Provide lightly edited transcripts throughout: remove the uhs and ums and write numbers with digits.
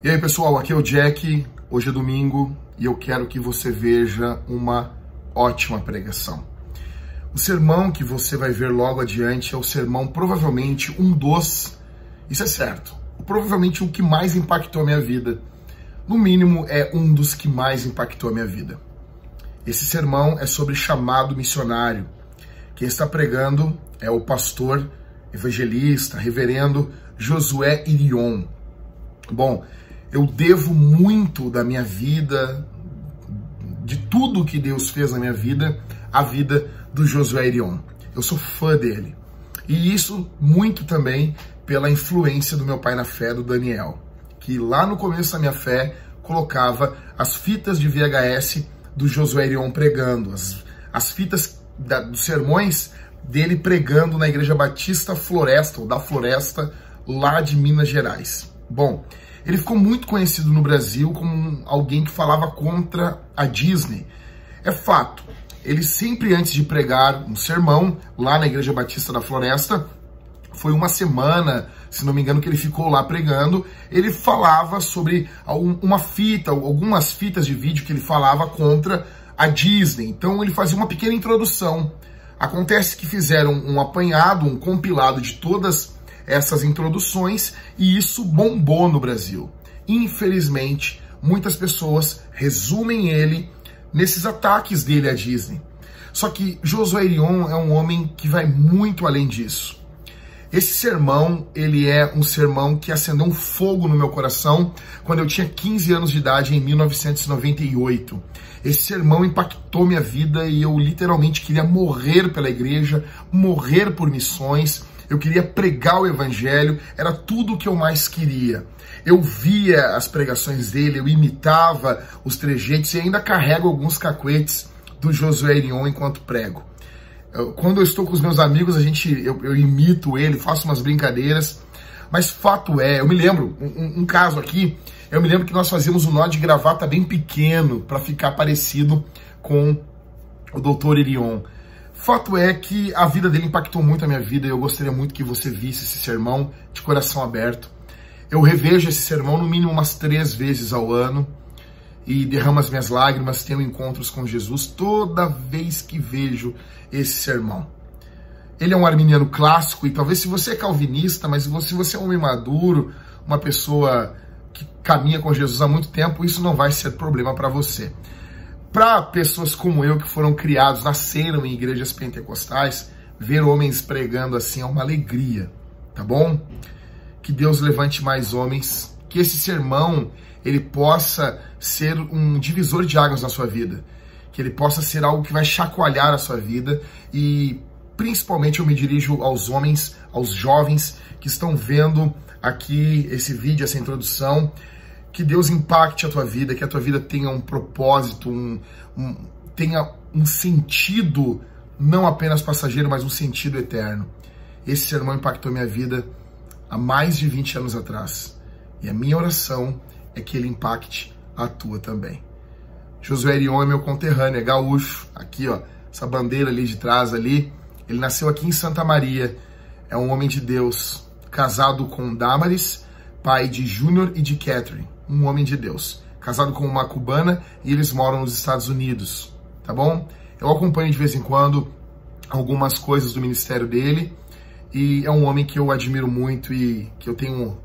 E aí pessoal, aqui é o Jack, hoje é domingo e eu quero que você veja uma ótima pregação. O sermão que você vai ver logo adiante é o sermão, provavelmente isso é certo, provavelmente o que mais impactou a minha vida. No mínimo é um dos que mais impactou a minha vida. Esse sermão é sobre chamado missionário. Quem está pregando é o pastor, evangelista, reverendo Josué Irion. Bom, eu devo muito da minha vida, de tudo que Deus fez na minha vida, à vida do Josué Irion. Eu sou fã dele. E isso muito também pela influência do meu pai na fé, do Daniel, que lá no começo da minha fé colocava as fitas de VHS do Josué Irion pregando, as fitas dos sermões dele pregando na Igreja Batista Floresta, ou da Floresta, lá de Minas Gerais. Bom, ele ficou muito conhecido no Brasil como alguém que falava contra a Disney. É fato, ele sempre antes de pregar um sermão lá na Igreja Batista da Floresta, foi uma semana, se não me engano, que ele ficou lá pregando, ele falava sobre algumas fitas de vídeo que ele falava contra a Disney. Então ele fazia uma pequena introdução. Acontece que fizeram um apanhado, um compilado de todas essas introduções, e isso bombou no Brasil. Infelizmente, muitas pessoas resumem ele nesses ataques dele à Disney. Só que Josué Irion é um homem que vai muito além disso. Esse sermão, ele é um sermão que acendeu um fogo no meu coração quando eu tinha 15 anos de idade, em 1998. Esse sermão impactou minha vida e eu literalmente queria morrer pela igreja, morrer por missões. Eu queria pregar o evangelho, era tudo o que eu mais queria. Eu via as pregações dele, eu imitava os trejeitos e ainda carrego alguns cacuetes do Josué Irion enquanto prego. Quando eu estou com os meus amigos, eu imito ele, faço umas brincadeiras, mas fato é, eu me lembro, um caso aqui, eu me lembro que nós fazíamos um nó de gravata bem pequeno para ficar parecido com o Dr. Irion. Fato é que a vida dele impactou muito a minha vida e eu gostaria muito que você visse esse sermão de coração aberto. Eu revejo esse sermão no mínimo umas 3 vezes ao ano e derramo as minhas lágrimas, tenho encontros com Jesus toda vez que vejo esse sermão. Ele é um arminiano clássico e talvez se você é calvinista, mas se você é um homem maduro, uma pessoa que caminha com Jesus há muito tempo, isso não vai ser problema para você. Para pessoas como eu, que foram criados, nasceram em igrejas pentecostais, ver homens pregando assim é uma alegria, tá bom? Que Deus levante mais homens, que esse sermão ele possa ser um divisor de águas na sua vida, que ele possa ser algo que vai chacoalhar a sua vida e principalmente eu me dirijo aos homens, aos jovens que estão vendo aqui esse vídeo, essa introdução. Que Deus impacte a tua vida, que a tua vida tenha um propósito, tenha um sentido, não apenas passageiro, mas um sentido eterno. Esse sermão impactou minha vida há mais de 20 anos atrás. E a minha oração é que ele impacte a tua também. Josué Irion é meu conterrâneo, é gaúcho. Aqui, ó, essa bandeira ali de trás ali. Ele nasceu aqui em Santa Maria. É um homem de Deus, casado com Damaris, pai de Júnior e de Catherine. Um homem de Deus, casado com uma cubana e eles moram nos Estados Unidos, tá bom? Eu acompanho de vez em quando algumas coisas do ministério dele e é um homem que eu admiro muito e que eu tenho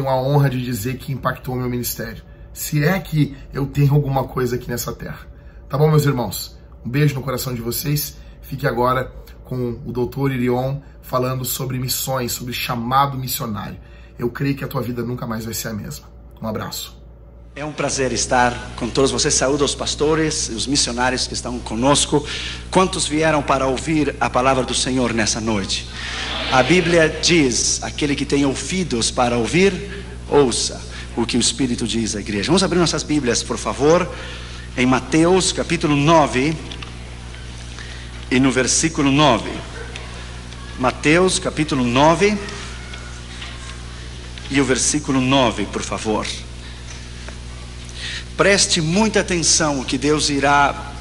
a honra de dizer que impactou o meu ministério. Se é que eu tenho alguma coisa aqui nessa terra. Tá bom, meus irmãos? Um beijo no coração de vocês. Fique agora com o Dr. Irion falando sobre missões, sobre chamado missionário. Eu creio que a tua vida nunca mais vai ser a mesma. Um abraço. É um prazer estar com todos vocês. Saúdo os pastores e os missionários que estão conosco. Quantos vieram para ouvir a palavra do Senhor nessa noite? A Bíblia diz: aquele que tem ouvidos para ouvir, ouça o que o Espírito diz à igreja. Vamos abrir nossas Bíblias, por favor, em Mateus capítulo 9 e no versículo 9. Mateus capítulo 9 e o versículo 9, por favor. Preste muita atenção o que Deus irá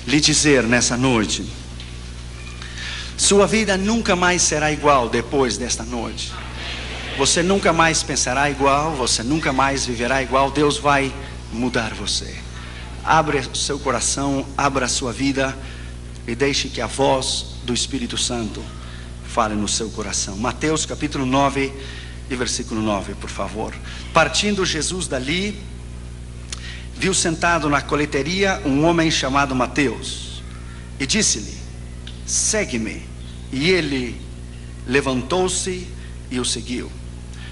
lhe dizer nessa noite. Sua vida nunca mais será igual depois desta noite. Você nunca mais pensará igual, você nunca mais viverá igual. Deus vai mudar você. Abra o seu coração, abra a sua vida e deixe que a voz do Espírito Santo fale no seu coração. Mateus capítulo 9 e versículo 9, por favor. Partindo Jesus dali, viu sentado na coleteria um homem chamado Mateus e disse-lhe: segue-me. E ele levantou-se e o seguiu.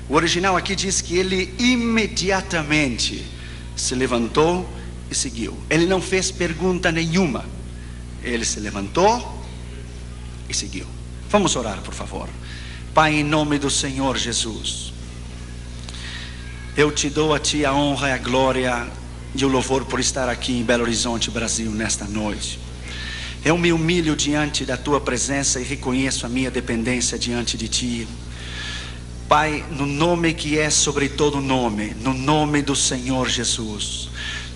O original aqui diz que ele imediatamente se levantou e seguiu. Ele não fez pergunta nenhuma. Ele se levantou e seguiu. Vamos orar, por favor. Pai, em nome do Senhor Jesus, eu te dou a Ti a honra e a glória e o louvor por estar aqui em Belo Horizonte, Brasil, nesta noite. Eu me humilho diante da Tua presença e reconheço a minha dependência diante de Ti. Pai, no nome que é sobre todo nome, no nome do Senhor Jesus,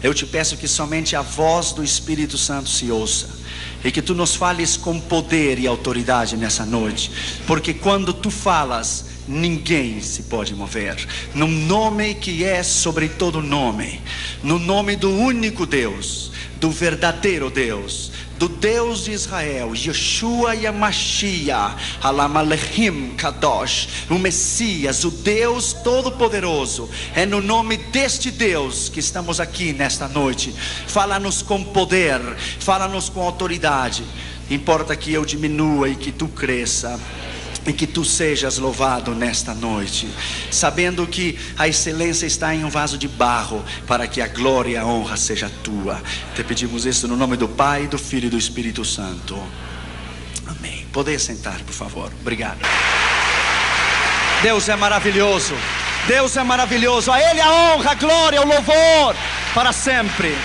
eu te peço que somente a voz do Espírito Santo se ouça e que Tu nos fales com poder e autoridade nessa noite, porque quando Tu falas, ninguém se pode mover. No nome que é sobre todo nome, no nome do único Deus, do verdadeiro Deus, do Deus de Israel, Yeshua Yamashiach, Halamalechim Kadosh, o Messias, o Deus Todo-Poderoso. É no nome deste Deus que estamos aqui nesta noite. Fala-nos com poder, fala-nos com autoridade. Importa que eu diminua e que Tu cresça, e que Tu sejas louvado nesta noite, sabendo que a excelência está em um vaso de barro, para que a glória e a honra seja Tua. Te pedimos isso no nome do Pai, do Filho e do Espírito Santo. Amém. Poder sentar, por favor. Obrigado. Deus é maravilhoso. Deus é maravilhoso. A Ele a honra, a glória, o louvor para sempre.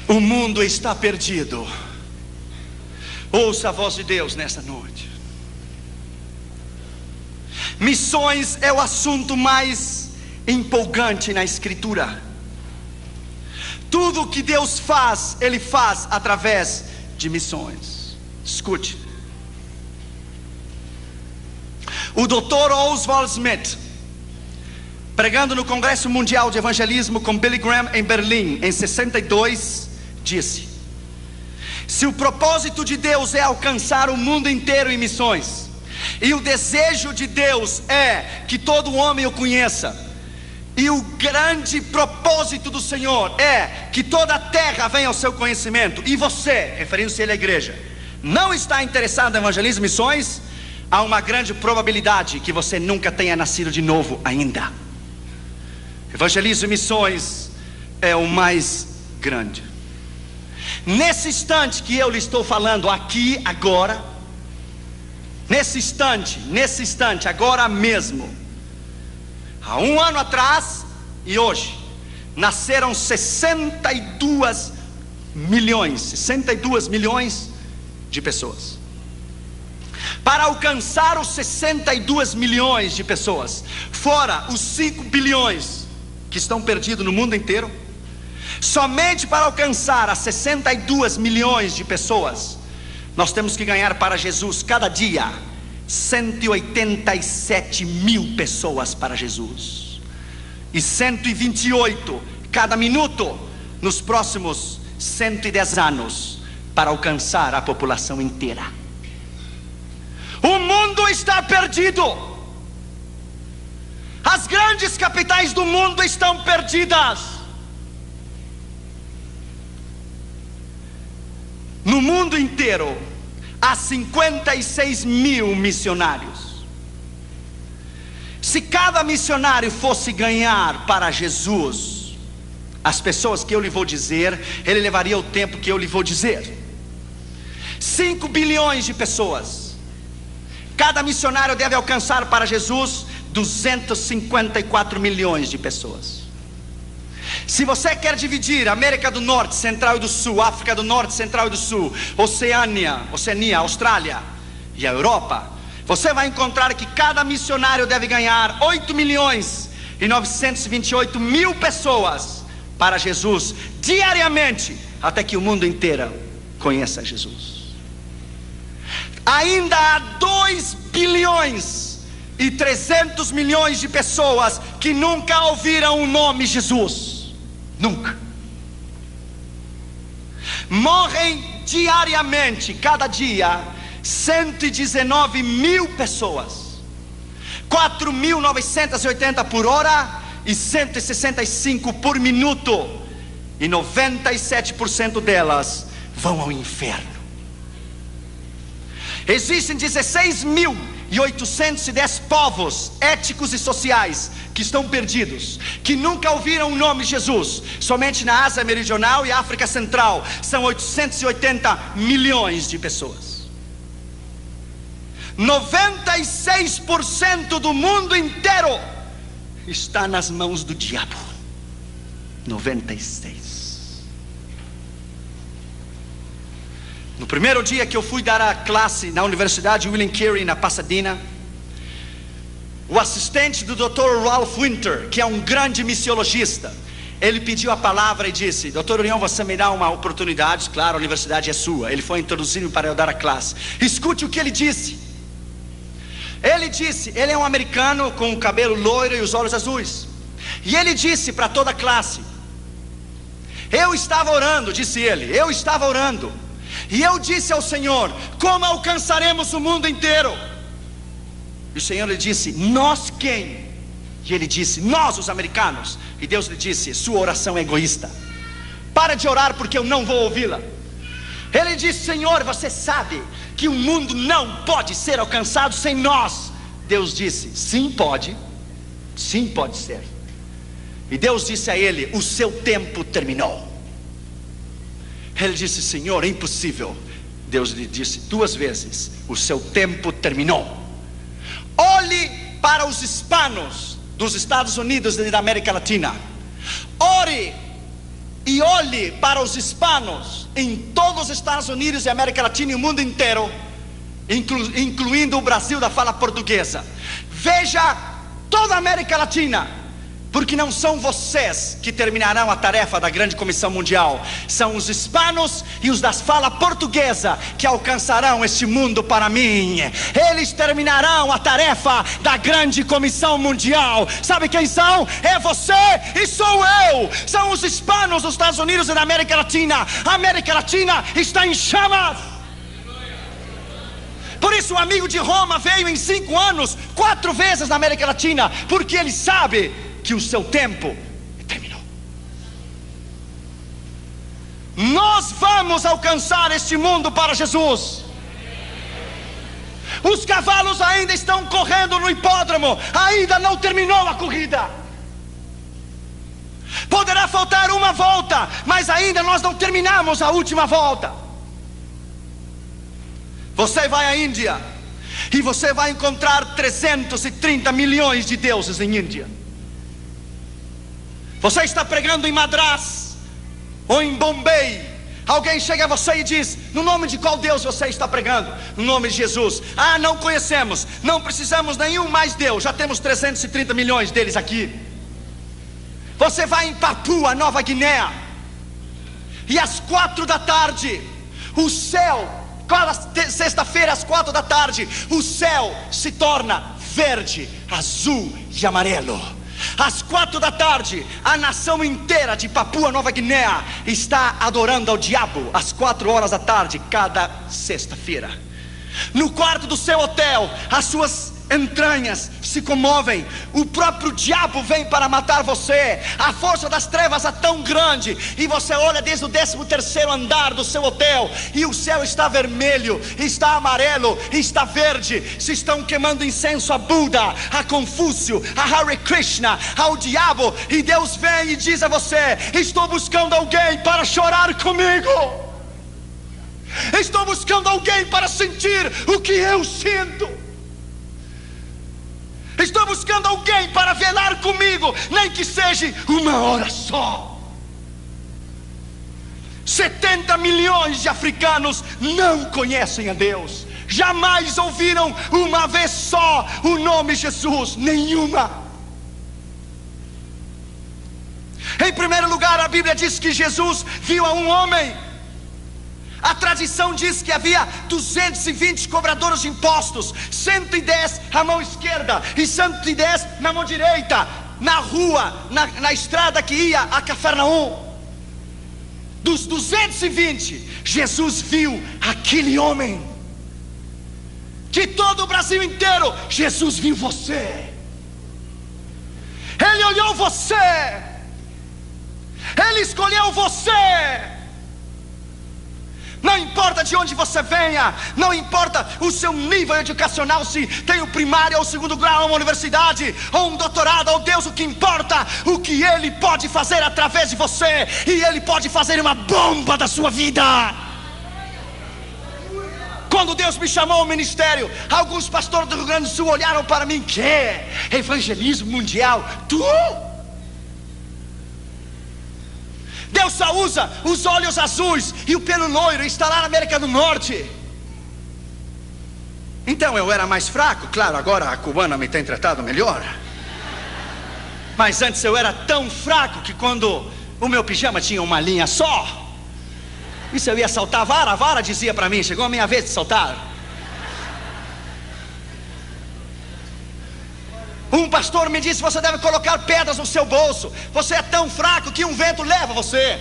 O mundo está perdido. Ouça a voz de Deus nesta noite. Missões é o assunto mais empolgante na Escritura. Tudo que Deus faz, Ele faz através de missões. Escute. O Dr. Oswald Smith, pregando no Congresso Mundial de Evangelismo com Billy Graham em Berlim em 62, disse: se o propósito de Deus é alcançar o mundo inteiro em missões, e o desejo de Deus é que todo homem o conheça, e o grande propósito do Senhor é que toda a terra venha ao seu conhecimento, e você, referindo-se ele à igreja, não está interessado em evangelismo e missões, há uma grande probabilidade que você nunca tenha nascido de novo ainda. Evangelismo e missões é o mais grande. Nesse instante que eu lhe estou falando aqui, agora, nesse instante, agora mesmo, há um ano atrás e hoje, nasceram 62 milhões de pessoas. Para alcançar os 62 milhões de pessoas, fora os 5 bilhões que estão perdidos no mundo inteiro, somente para alcançar as 62 milhões de pessoas, nós temos que ganhar para Jesus cada dia 187 mil pessoas para Jesus, e 128 cada minuto nos próximos 110 anos, para alcançar a população inteira. O mundo está perdido. As grandes capitais do mundo estão perdidas. No mundo inteiro há 56 mil missionários. Se cada missionário fosse ganhar para Jesus as pessoas que eu lhe vou dizer, ele levaria o tempo que eu lhe vou dizer. 5 bilhões de pessoas. Cada missionário deve alcançar para Jesus 254 milhões de pessoas. Se você quer dividir América do Norte, Central e do Sul, África do Norte, Central e do Sul, Oceania, Austrália e a Europa, você vai encontrar que cada missionário deve ganhar 8 milhões e 928 mil pessoas para Jesus diariamente, até que o mundo inteiro conheça Jesus. Ainda há 2 bilhões e 300 milhões de pessoas que nunca ouviram o nome Jesus. Nunca. Morrem diariamente, cada dia, 119 mil pessoas, 4.980 por hora e 165 por minuto, e 97% delas vão ao inferno. Existem 16.810 povos étnicos e sociais que estão perdidos, que nunca ouviram o nome Jesus. Somente na Ásia Meridional e África Central são 880 milhões de pessoas. 96% do mundo inteiro está nas mãos do diabo. 96%. No primeiro dia que eu fui dar a classe na Universidade William Carey, na Pasadena, o assistente do Dr. Ralph Winter, que é um grande missiologista, ele pediu a palavra e disse: Dr. Orion, você me dá uma oportunidade? Claro, a universidade é sua. Ele foi introduzido para eu dar a classe. Escute o que ele disse. Ele disse, ele é um americano com o cabelo loiro e os olhos azuis, e ele disse para toda a classe: eu estava orando, disse ele, eu estava orando, e eu disse ao Senhor: como alcançaremos o mundo inteiro? E o Senhor lhe disse: nós quem? E ele disse: nós, os americanos. E Deus lhe disse: sua oração é egoísta, para de orar porque eu não vou ouvi-la. Ele disse: Senhor, você sabe que o mundo não pode ser alcançado sem nós. Deus disse: sim pode ser. E Deus disse a ele: o seu tempo terminou. Ele disse: Senhor, é impossível. Deus lhe disse 2 vezes: o seu tempo terminou. Olhe para os hispanos dos Estados Unidos e da América Latina. Ore e olhe para os hispanos em todos os Estados Unidos e América Latina e o mundo inteiro, incluindo o Brasil da fala portuguesa. Veja toda a América Latina, porque não são vocês que terminarão a tarefa da grande comissão mundial, são os hispanos e os da fala portuguesa que alcançarão este mundo para mim. Eles terminarão a tarefa da grande comissão mundial. Sabe quem são? É você e sou eu. São os hispanos dos Estados Unidos e da América Latina. A América Latina está em chamas. Por isso o amigo de Roma veio em 5 anos 4 vezes na América Latina, porque ele sabe que o seu tempo terminou. Nós vamos alcançar este mundo para Jesus. Os cavalos ainda estão correndo no hipódromo, ainda não terminou a corrida. Poderá faltar uma volta, mas ainda nós não terminamos a última volta. Você vai à Índia e você vai encontrar 330 milhões de deuses em Índia. Você está pregando em Madras ou em Bombay, alguém chega a você e diz: no nome de qual Deus você está pregando? No nome de Jesus. Ah, não conhecemos, não precisamos nenhum mais Deus, já temos 330 milhões deles aqui. Você vai em Papua Nova Guiné e às 4 da tarde o céu, sexta-feira às 4 da tarde, o céu se torna verde, azul e amarelo. Às 4 da tarde, a nação inteira de Papua Nova Guiné está adorando ao diabo às 4 horas da tarde, cada sexta-feira. No quarto do seu hotel, as suas entranhas se comovem. O próprio diabo vem para matar você. A força das trevas é tão grande, e você olha desde o 13º andar do seu hotel, e o céu está vermelho, está amarelo, está verde. Se estão queimando incenso a Buda, a Confúcio, a Hare Krishna, ao diabo. E Deus vem e diz a você: estou buscando alguém para chorar comigo. Estou buscando alguém para sentir o que eu sinto. Estou buscando alguém para velar comigo, nem que seja 1 hora só. 70 milhões de africanos não conhecem a Deus, jamais ouviram uma vez só o nome Jesus, nenhuma. Em primeiro lugar, a Bíblia diz que Jesus viu a um homem. A tradição diz que havia 220 cobradores de impostos, 110 à mão esquerda e 110 na mão direita, na rua, na estrada que ia a Cafarnaum. Dos 220, Jesus viu aquele homem. De todo o Brasil inteiro, Jesus viu você. Ele olhou você. Ele escolheu você. Não importa de onde você venha, não importa o seu nível educacional, se tem o primário ou o segundo grau, uma universidade ou um doutorado, ou Deus, o que importa, o que Ele pode fazer através de você, e Ele pode fazer uma bomba da sua vida. Quando Deus me chamou ao ministério, alguns pastores do Rio Grande do Sul olharam para mim: que evangelismo mundial? Tu? Deus só usa os olhos azuis e o pelo loiro, está lá na América do Norte. Então eu era mais fraco, claro, agora a cubana me tem tratado melhor. Mas antes eu era tão fraco que quando o meu pijama tinha uma linha só, e se eu ia saltar a vara dizia para mim: chegou a minha vez de saltar. Um pastor me disse: você deve colocar pedras no seu bolso, você é tão fraco que um vento leva você.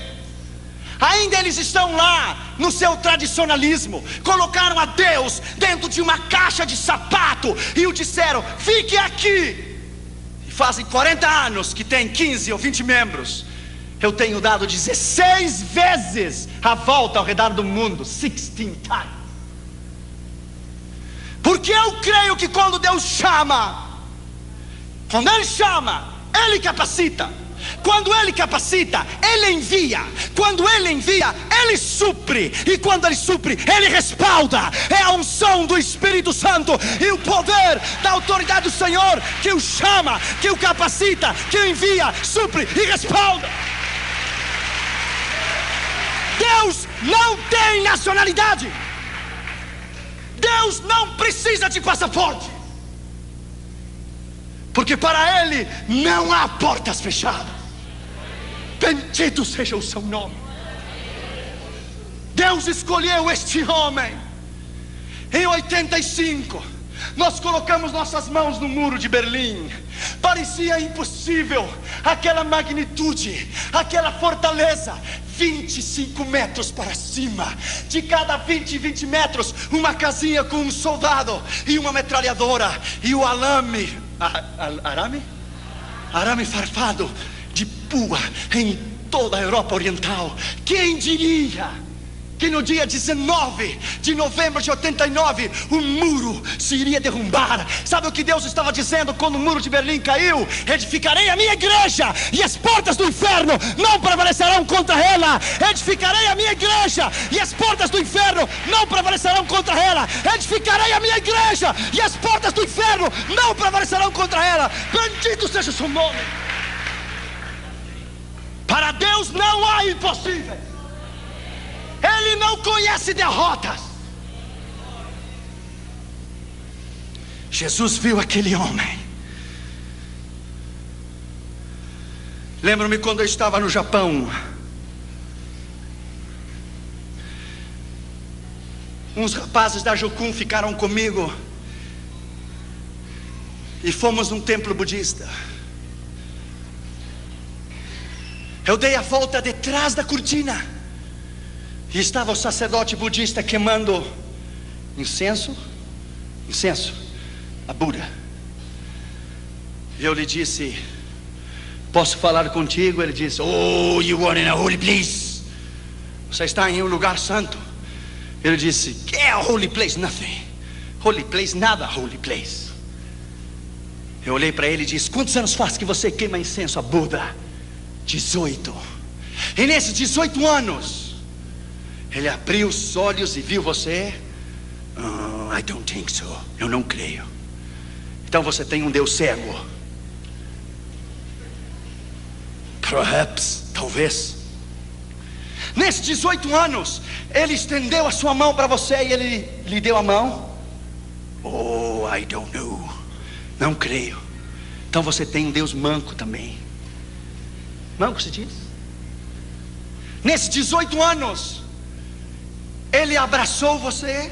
Ainda eles estão lá no seu tradicionalismo, colocaram a Deus dentro de uma caixa de sapato e o disseram: fique aqui. E fazem 40 anos que tem 15 ou 20 membros. Eu tenho dado 16 vezes a volta ao redor do mundo, 16 times. Porque eu creio que quando Deus chama, quando Ele chama, Ele capacita. Quando Ele capacita, Ele envia. Quando Ele envia, Ele supre. E quando Ele supre, Ele respalda. É a unção do Espírito Santo e o poder da autoridade do Senhor que o chama, que o capacita, que o envia, supre e respalda. Deus não tem nacionalidade. Deus não precisa de passaporte, porque para Ele não há portas fechadas. Bendito seja o seu nome. Deus escolheu este homem. Em 85 nós colocamos nossas mãos no muro de Berlim. Parecia impossível, aquela magnitude, aquela fortaleza, 25 metros para cima. De cada 20 metros, uma casinha com um soldado e uma metralhadora. E o arame farpado de pua em toda a Europa Oriental. Quem diria que no dia 19 de novembro de 89 o muro se iria derrubar? Sabe o que Deus estava dizendo quando o muro de Berlim caiu? Edificarei a minha igreja e as portas do inferno não prevalecerão contra ela. Edificarei a minha igreja e as portas do inferno não prevalecerão contra ela. Edificarei a minha igreja e as portas do inferno não prevalecerão contra ela. Bendito seja o seu nome. Para Deus não há impossível. Ele não conhece derrotas. Jesus viu aquele homem. Lembro-me quando eu estava no Japão, uns rapazes da Jokun ficaram comigo e fomos num templo budista. Eu dei a volta detrás da cortina e estava o sacerdote budista queimando incenso a Buda. E eu lhe disse: posso falar contigo? Ele disse: oh, you are in a holy place. Você está em um lugar santo. Ele disse: que é a holy place? Nothing. Holy place, nada holy place. Eu olhei para ele e disse: quantos anos faz que você queima incenso a Buda? 18. E nesses 18 anos ele abriu os olhos e viu você? Oh, I don't think so. Eu não creio. Então você tem um Deus cego. Perhaps, talvez. Nesses 18 anos ele estendeu a sua mão para você e ele lhe deu a mão? Oh, I don't know. Não creio. Então você tem um Deus manco também. Manco se diz. Nesses 18 anos, Ele abraçou você,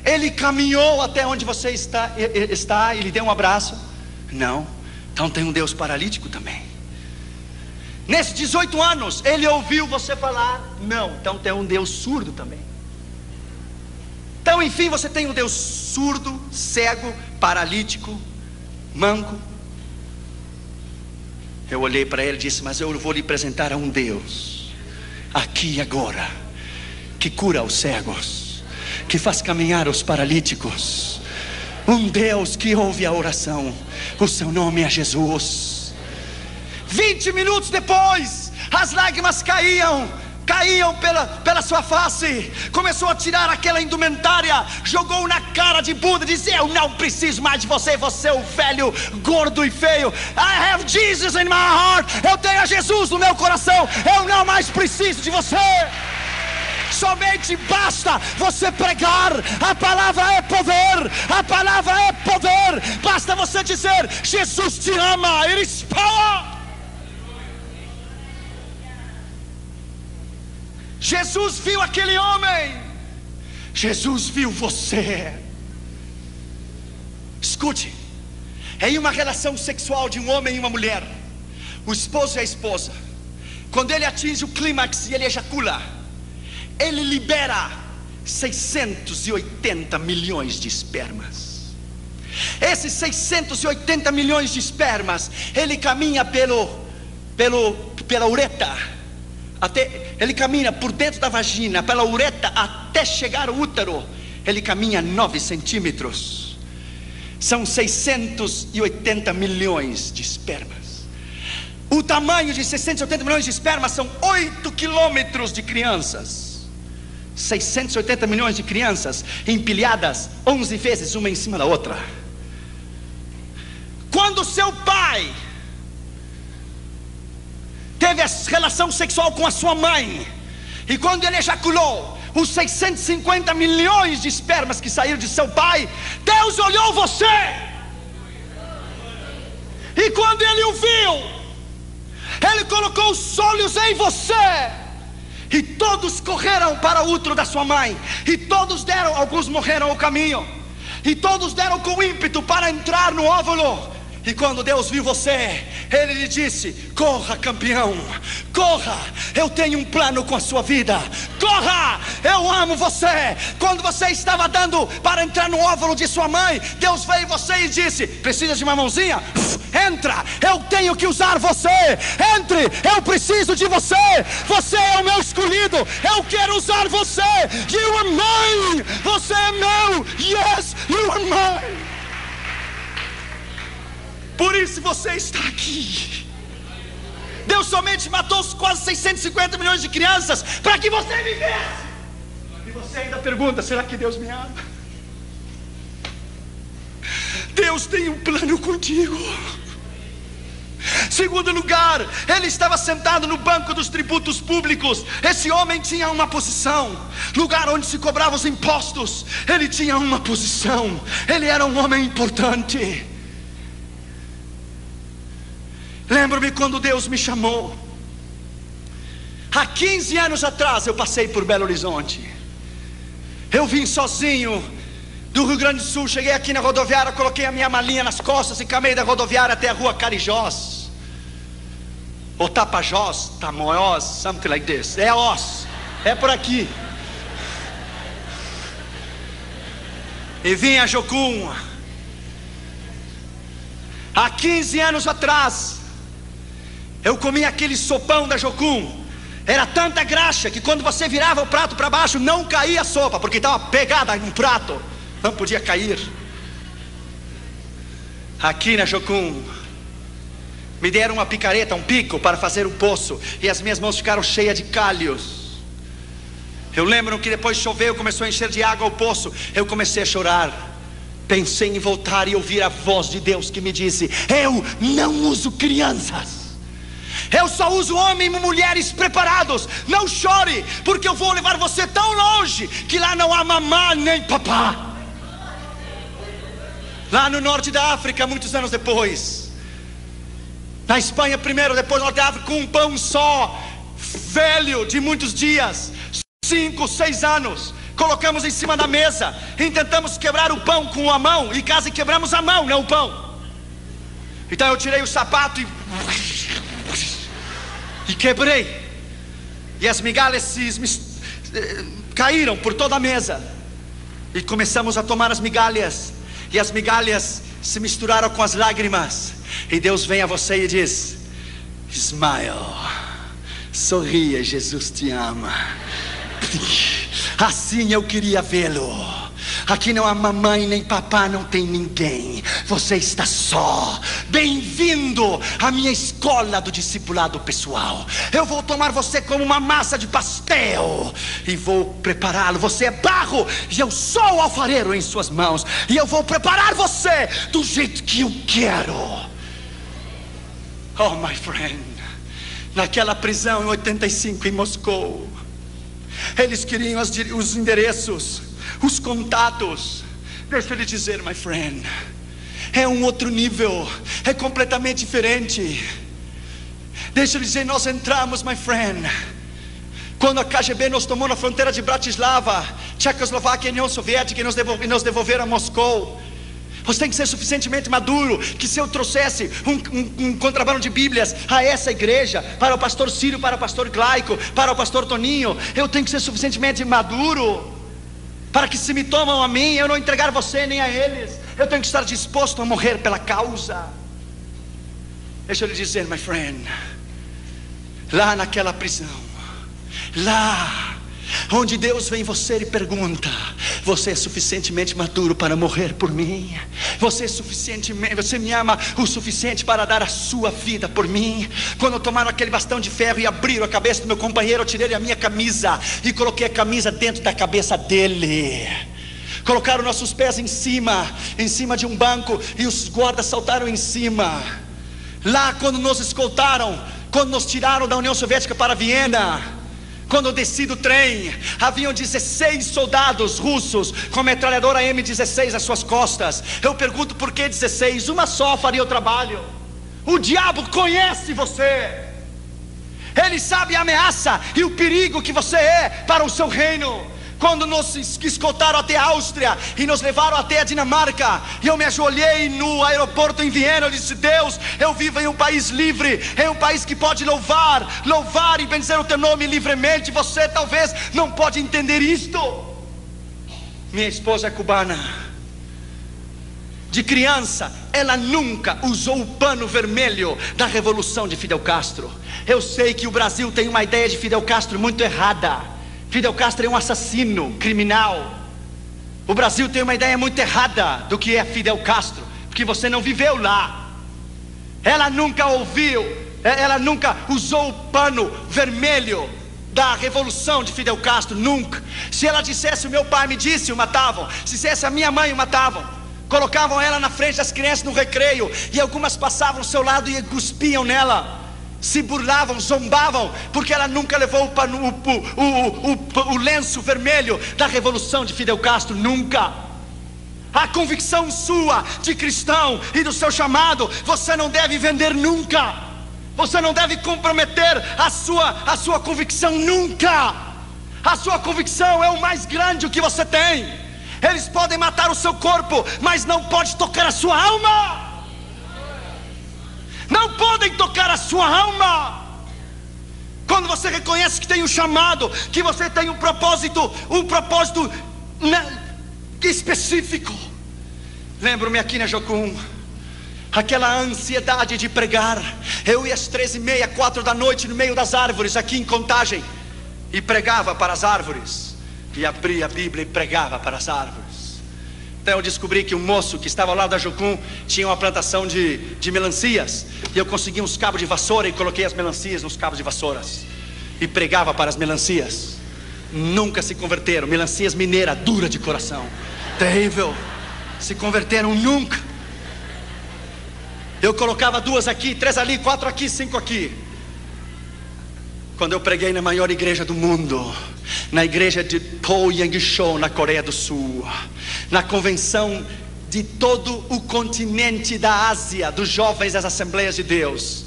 Ele caminhou até onde você está e lhe deu um abraço? Não. Então tem um Deus paralítico também. Nesses 18 anos, Ele ouviu você falar? Não. Então tem um Deus surdo também. Então enfim, você tem um Deus surdo, cego, paralítico, manco. Eu olhei para ele e disse: mas eu vou lhe apresentar a um Deus, aqui e agora, que cura os cegos, que faz caminhar os paralíticos. Um Deus que ouve a oração. O seu nome é Jesus. 20 minutos depois, as lágrimas caíam pela sua face. Começou a tirar aquela indumentária, jogou na cara de Buda, disse: eu não preciso mais de você, você é o velho, gordo e feio. I have Jesus in my heart. Eu tenho a Jesus no meu coração. Eu não mais preciso de você. Somente basta você pregar. A palavra é poder. A palavra é poder. Basta você dizer: Jesus te ama. It is power. Jesus viu aquele homem. Jesus viu você. Escute, em uma relação sexual de um homem e uma mulher, o esposo e a esposa, quando ele atinge o clímax e ele ejacula, ele libera 680 milhões de espermas. Esses 680 milhões de espermas, ele caminha pela uretra. Ele caminha por dentro da vagina, pela uretra, até chegar ao útero. Ele caminha 9 centímetros. São 680 milhões de espermas. O tamanho de 680 milhões de espermas são 8 quilômetros de crianças. 680 milhões de crianças empilhadas 11 vezes, uma em cima da outra. Quando seu pai teve relação sexual com a sua mãe, e quando ele ejaculou, os 650 milhões de espermas que saíram de seu pai, Deus olhou você, e quando ele o viu, ele colocou os olhos em você, e todos correram para o útero da sua mãe, e todos deram, alguns morreram ao caminho, e todos deram com ímpeto para entrar no óvulo. E quando Deus viu você, Ele lhe disse: corra, campeão, corra, eu tenho um plano com a sua vida. Corra, eu amo você. Quando você estava dando para entrar no óvulo de sua mãe, Deus veio em você e disse: precisa de uma mãozinha? Entra, eu tenho que usar você. Entre, eu preciso de você. Você é o meu escolhido, eu quero usar você. You are mine, você é meu. Yes, you are mine. Por isso você está aqui. Deus somente matou os quase 650 milhões de crianças para que você vivesse. E você ainda pergunta: será que Deus me ama? Deus tem um plano contigo. Segundo lugar, ele estava sentado no banco dos tributos públicos. Esse homem tinha uma posição, lugar onde se cobravam os impostos. Ele tinha uma posição, ele era um homem importante. Lembro-me quando Deus me chamou. Há 15 anos atrás eu passei por Belo Horizonte. Eu vim sozinho do Rio Grande do Sul. Cheguei aqui na rodoviária, coloquei a minha malinha nas costas e caminhei da rodoviária até a rua Carijós, ou Tapajós, Tamoiós, something like this. É Os, é por aqui. E vim a Jocum. Há 15 anos atrás eu comi aquele sopão da Jocum. Era tanta graxa que quando você virava o prato para baixo, não caía a sopa, porque estava pegada no prato, não podia cair. Aqui na Jocum me deram uma picareta, um pico para fazer um poço, e as minhas mãos ficaram cheias de calhos. Eu lembro que depois choveu, começou a encher de água o poço. Eu comecei a chorar. Pensei em voltar e ouvir a voz de Deus que me disse: eu não uso crianças, eu só uso homens e mulheres preparados. Não chore, porque eu vou levar você tão longe que lá não há mamá nem papá. Lá no norte da África, muitos anos depois, Na Espanha primeiro, depois no Norte da África, com um pão só, velho, de muitos dias, 5, 6 anos. Colocamos em cima da mesa e tentamos quebrar o pão com a mão, e quase quebramos a mão, não o pão. Então eu tirei o sapato e quebrei, e as migalhas caíram por toda a mesa. E começamos a tomar as migalhas, e as migalhas se misturaram com as lágrimas. E Deus vem a você e diz: smile, sorria, Jesus te ama. Assim eu queria vê-lo. Aqui não há mamãe nem papá, não tem ninguém. Você está só. Bem-vindo à minha escola do discipulado pessoal. Eu vou tomar você como uma massa de pastel e vou prepará-lo. Você é barro e eu sou o alfareiro em suas mãos, e eu vou preparar você do jeito que eu quero. Oh, my friend, naquela prisão em 85 em Moscou, eles queriam os endereços, os contatos. Deixa eu lhe dizer, my friend, é um outro nível, é completamente diferente. Deixa eu lhe dizer, nós entramos, my friend, quando a KGB nos tomou na fronteira de Bratislava, Tchecoslováquia e União Soviética, e nos devolveram a Moscou. Você tem que ser suficientemente maduro, que se eu trouxesse um contrabando de Bíblias a essa igreja, para o pastor Círio, para o pastor Glaico, para o pastor Toninho, eu tenho que ser suficientemente maduro para que, se me tomam a mim, eu não entregar você nem a eles. Eu tenho que estar disposto a morrer pela causa. Deixa eu lhe dizer, my friend, lá naquela prisão, lá onde Deus vem você e pergunta: você é suficientemente maduro para morrer por mim? Você me ama o suficiente para dar a sua vida por mim? Quando tomaram aquele bastão de ferro e abriram a cabeça do meu companheiro, eu tirei a minha camisa e coloquei a camisa dentro da cabeça dele. Colocaram nossos pés em cima de um banco, e os guardas saltaram em cima. Lá quando nos escoltaram, quando nos tiraram da União Soviética para Viena, quando eu desci do trem, haviam 16 soldados russos com metralhadora M16 às suas costas. Eu pergunto, por que 16? Uma só faria o trabalho. O diabo conhece você. Ele sabe a ameaça e o perigo que você é para o seu reino. Quando nos escoltaram até a Áustria e nos levaram até a Dinamarca, e eu me ajoelhei no aeroporto em Viena, eu disse: Deus, eu vivo em um país livre, em um país que pode louvar e benzer o teu nome livremente. Você talvez não pode entender isto. Minha esposa é cubana. De criança, ela nunca usou o pano vermelho da revolução de Fidel Castro. Eu sei que o Brasil tem uma ideia de Fidel Castro muito errada. Fidel Castro é um assassino, criminal. O Brasil tem uma ideia muito errada do que é Fidel Castro, porque você não viveu lá. Ela nunca usou o pano vermelho da revolução de Fidel Castro, nunca. Se ela dissesse: o meu pai me disse, o matavam. Se dissesse: a minha mãe, o matavam. Colocavam ela na frente das crianças no recreio, e algumas passavam ao seu lado e cuspiam nela, se burlavam, zombavam, porque ela nunca levou o lenço vermelho da revolução de Fidel Castro, nunca. A convicção sua de cristão e do seu chamado, você não deve vender nunca. Você não deve comprometer a sua convicção nunca. A sua convicção é o mais grande que você tem. Eles podem matar o seu corpo, mas não pode tocar a sua alma. Não podem tocar a sua alma. Quando você reconhece que tem um chamado, que você tem um propósito específico. Lembro-me aqui na Jocum, aquela ansiedade de pregar. Eu ia às 13h30, 4 da noite, no meio das árvores, aqui em Contagem, e pregava para as árvores, e abria a Bíblia e pregava para as árvores. Então eu descobri que um moço que estava ao lado da Jocum tinha uma plantação de melancias, e eu consegui uns cabos de vassoura e coloquei as melancias nos cabos de vassouras e pregava para as melancias. Nunca se converteram. Melancias mineira, dura de coração, terrível. Se converteram nunca. Eu colocava 2 aqui, 3 ali, 4 aqui, 5 aqui. Quando eu preguei na maior igreja do mundo, na igreja de Poyang-Shou, na Coreia do Sul, na convenção de todo o continente da Ásia, dos jovens das Assembleias de Deus,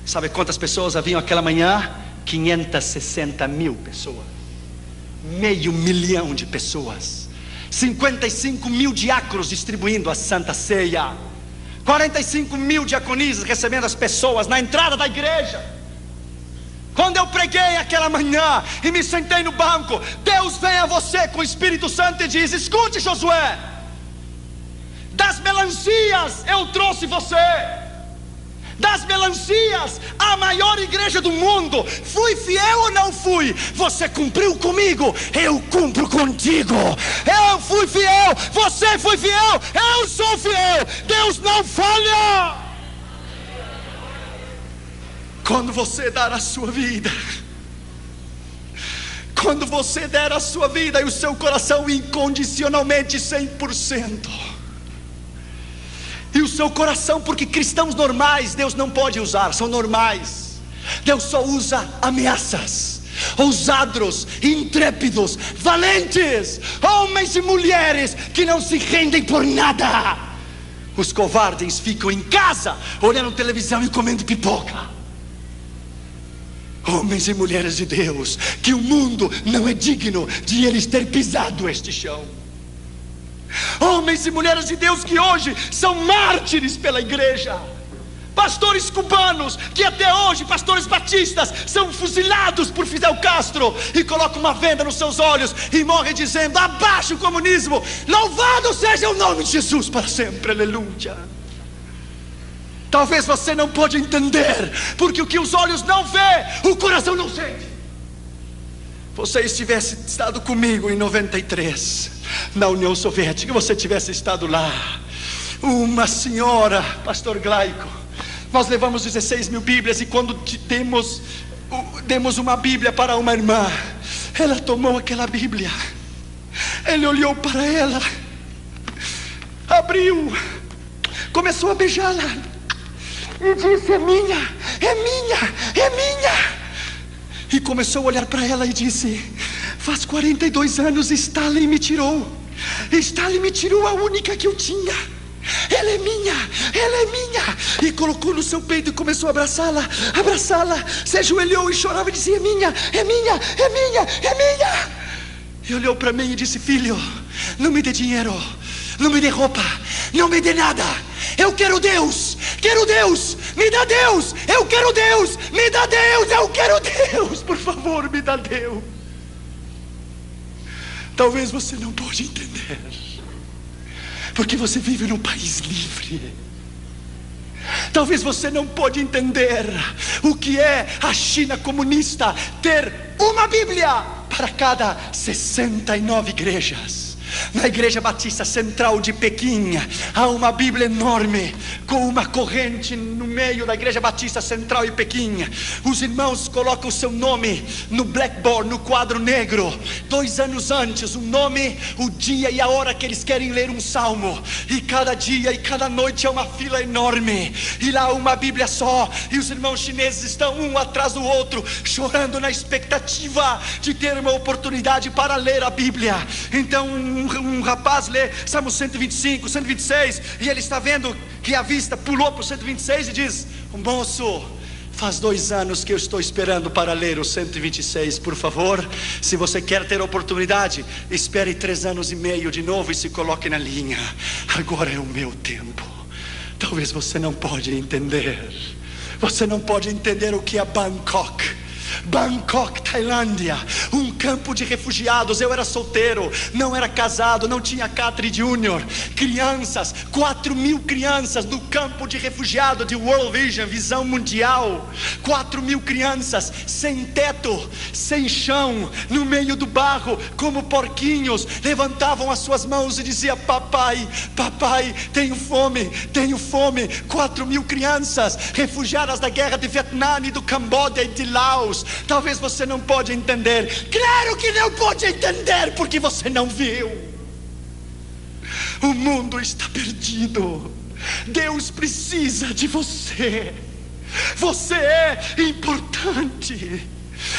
Sabe quantas pessoas haviam aquela manhã? 560 mil pessoas. 500 mil de pessoas. 55 mil diáconos distribuindo a Santa Ceia. 45 mil diaconisas recebendo as pessoas na entrada da igreja. Quando eu preguei aquela manhã e me sentei no banco, Deus vem a você com o Espírito Santo e diz: escute, Josué, das melancias eu trouxe você. Das melancias, a maior igreja do mundo. Fui fiel ou não fui? Você cumpriu comigo, eu cumpro contigo. Eu fui fiel, você foi fiel, eu sou fiel. Deus não falha. Quando você dar a sua vida, quando você der a sua vida e o seu coração incondicionalmente 100%, e o seu coração, porque cristãos normais Deus não pode usar, são normais. Deus só usa ameaças, ousados, intrépidos, valentes, homens e mulheres que não se rendem por nada. Os covardes ficam em casa olhando televisão e comendo pipoca. Homens e mulheres de Deus, que o mundo não é digno de eles ter pisado este chão. Homens e mulheres de Deus que hoje são mártires pela igreja. Pastores cubanos que até hoje, pastores batistas, são fuzilados por Fidel Castro e colocam uma venda nos seus olhos e morrem dizendo: abaixo o comunismo, louvado seja o nome de Jesus para sempre, aleluia. Talvez você não pode entender, porque o que os olhos não vê, o coração não sente. Você tivesse estado comigo em 93, na União Soviética, você tivesse estado lá, uma senhora, pastor Glaico, nós levamos 16 mil Bíblias, e quando demos uma Bíblia para uma irmã, ela tomou aquela Bíblia, ele olhou para ela, abriu, começou a beijá-la e disse: é minha, é minha, é minha. E começou a olhar para ela e disse: faz 42 anos Stalin me tirou. Stalin me tirou a única que eu tinha. Ela é minha, ela é minha. E colocou no seu peito e começou a abraçá-la, abraçá-la. Se ajoelhou e chorava e dizia: é minha, é minha, é minha, é minha. E olhou para mim e disse: filho, não me dê dinheiro, não me dê roupa, não me dê nada. Eu quero Deus, me dá Deus, eu quero Deus, me dá Deus, eu quero Deus, por favor, me dá Deus. Talvez você não pode entender, porque você vive num país livre. Talvez você não pode entender o que é a China comunista ter uma Bíblia para cada 69 igrejas. Na Igreja Batista Central de Pequim há uma Bíblia enorme, com uma corrente no meio da Igreja Batista Central de Pequim. Os irmãos colocam o seu nome no blackboard, no quadro negro, 2 anos antes, o nome, o dia e a hora que eles querem ler um salmo. E cada dia e cada noite é uma fila enorme, e lá uma Bíblia só, e os irmãos chineses estão um atrás do outro, chorando na expectativa de ter uma oportunidade para ler a Bíblia. Então um rapaz lê Salmo 125, 126, e ele está vendo que a vista pulou para o 126 e diz: moço, faz 2 anos que eu estou esperando para ler o 126, por favor, se você quer ter oportunidade, espere 3 anos e meio de novo e se coloque na linha. Agora é o meu tempo. Talvez você não pode entender. Você não pode entender o que é Bangkok, Tailândia, um campo de refugiados. Eu era solteiro, não era casado, não tinha Catri Júnior. Crianças, 4.000 crianças no campo de refugiado de World Vision, visão mundial. 4.000 crianças sem teto, sem chão, no meio do barro, como porquinhos, levantavam as suas mãos e diziam: papai, papai, tenho fome, tenho fome. 4.000 crianças refugiadas da guerra de Vietnã e do Camboja e de Laos. Talvez você não pode entender. Claro que não pode entender, porque você não viu. O mundo está perdido. Deus precisa de você. Você é importante.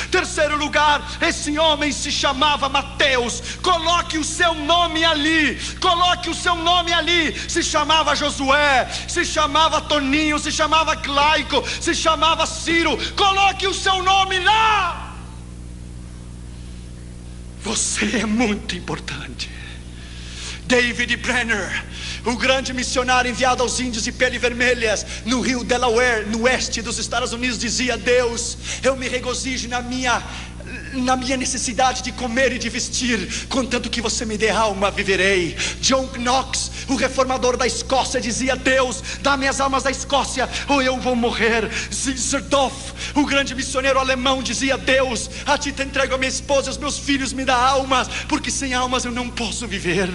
Terceiro lugar, esse homem se chamava Mateus. Deus, coloque o seu nome ali, coloque o seu nome ali. Se chamava Josué, se chamava Toninho, se chamava Claico, se chamava Ciro, coloque o seu nome lá. Você é muito importante. David Brenner, o grande missionário enviado aos índios de pele vermelhas no rio Delaware, no oeste dos Estados Unidos, dizia: Deus, eu me regozijo na minha necessidade de comer e de vestir, contanto que você me dê alma, viverei. John Knox, o reformador da Escócia, dizia: Deus, dá-me as almas da Escócia ou eu vou morrer. Zizerdorf, o grande missioneiro alemão, dizia: Deus, a ti te entrego a minha esposa e os meus filhos, me dá almas, porque sem almas eu não posso viver.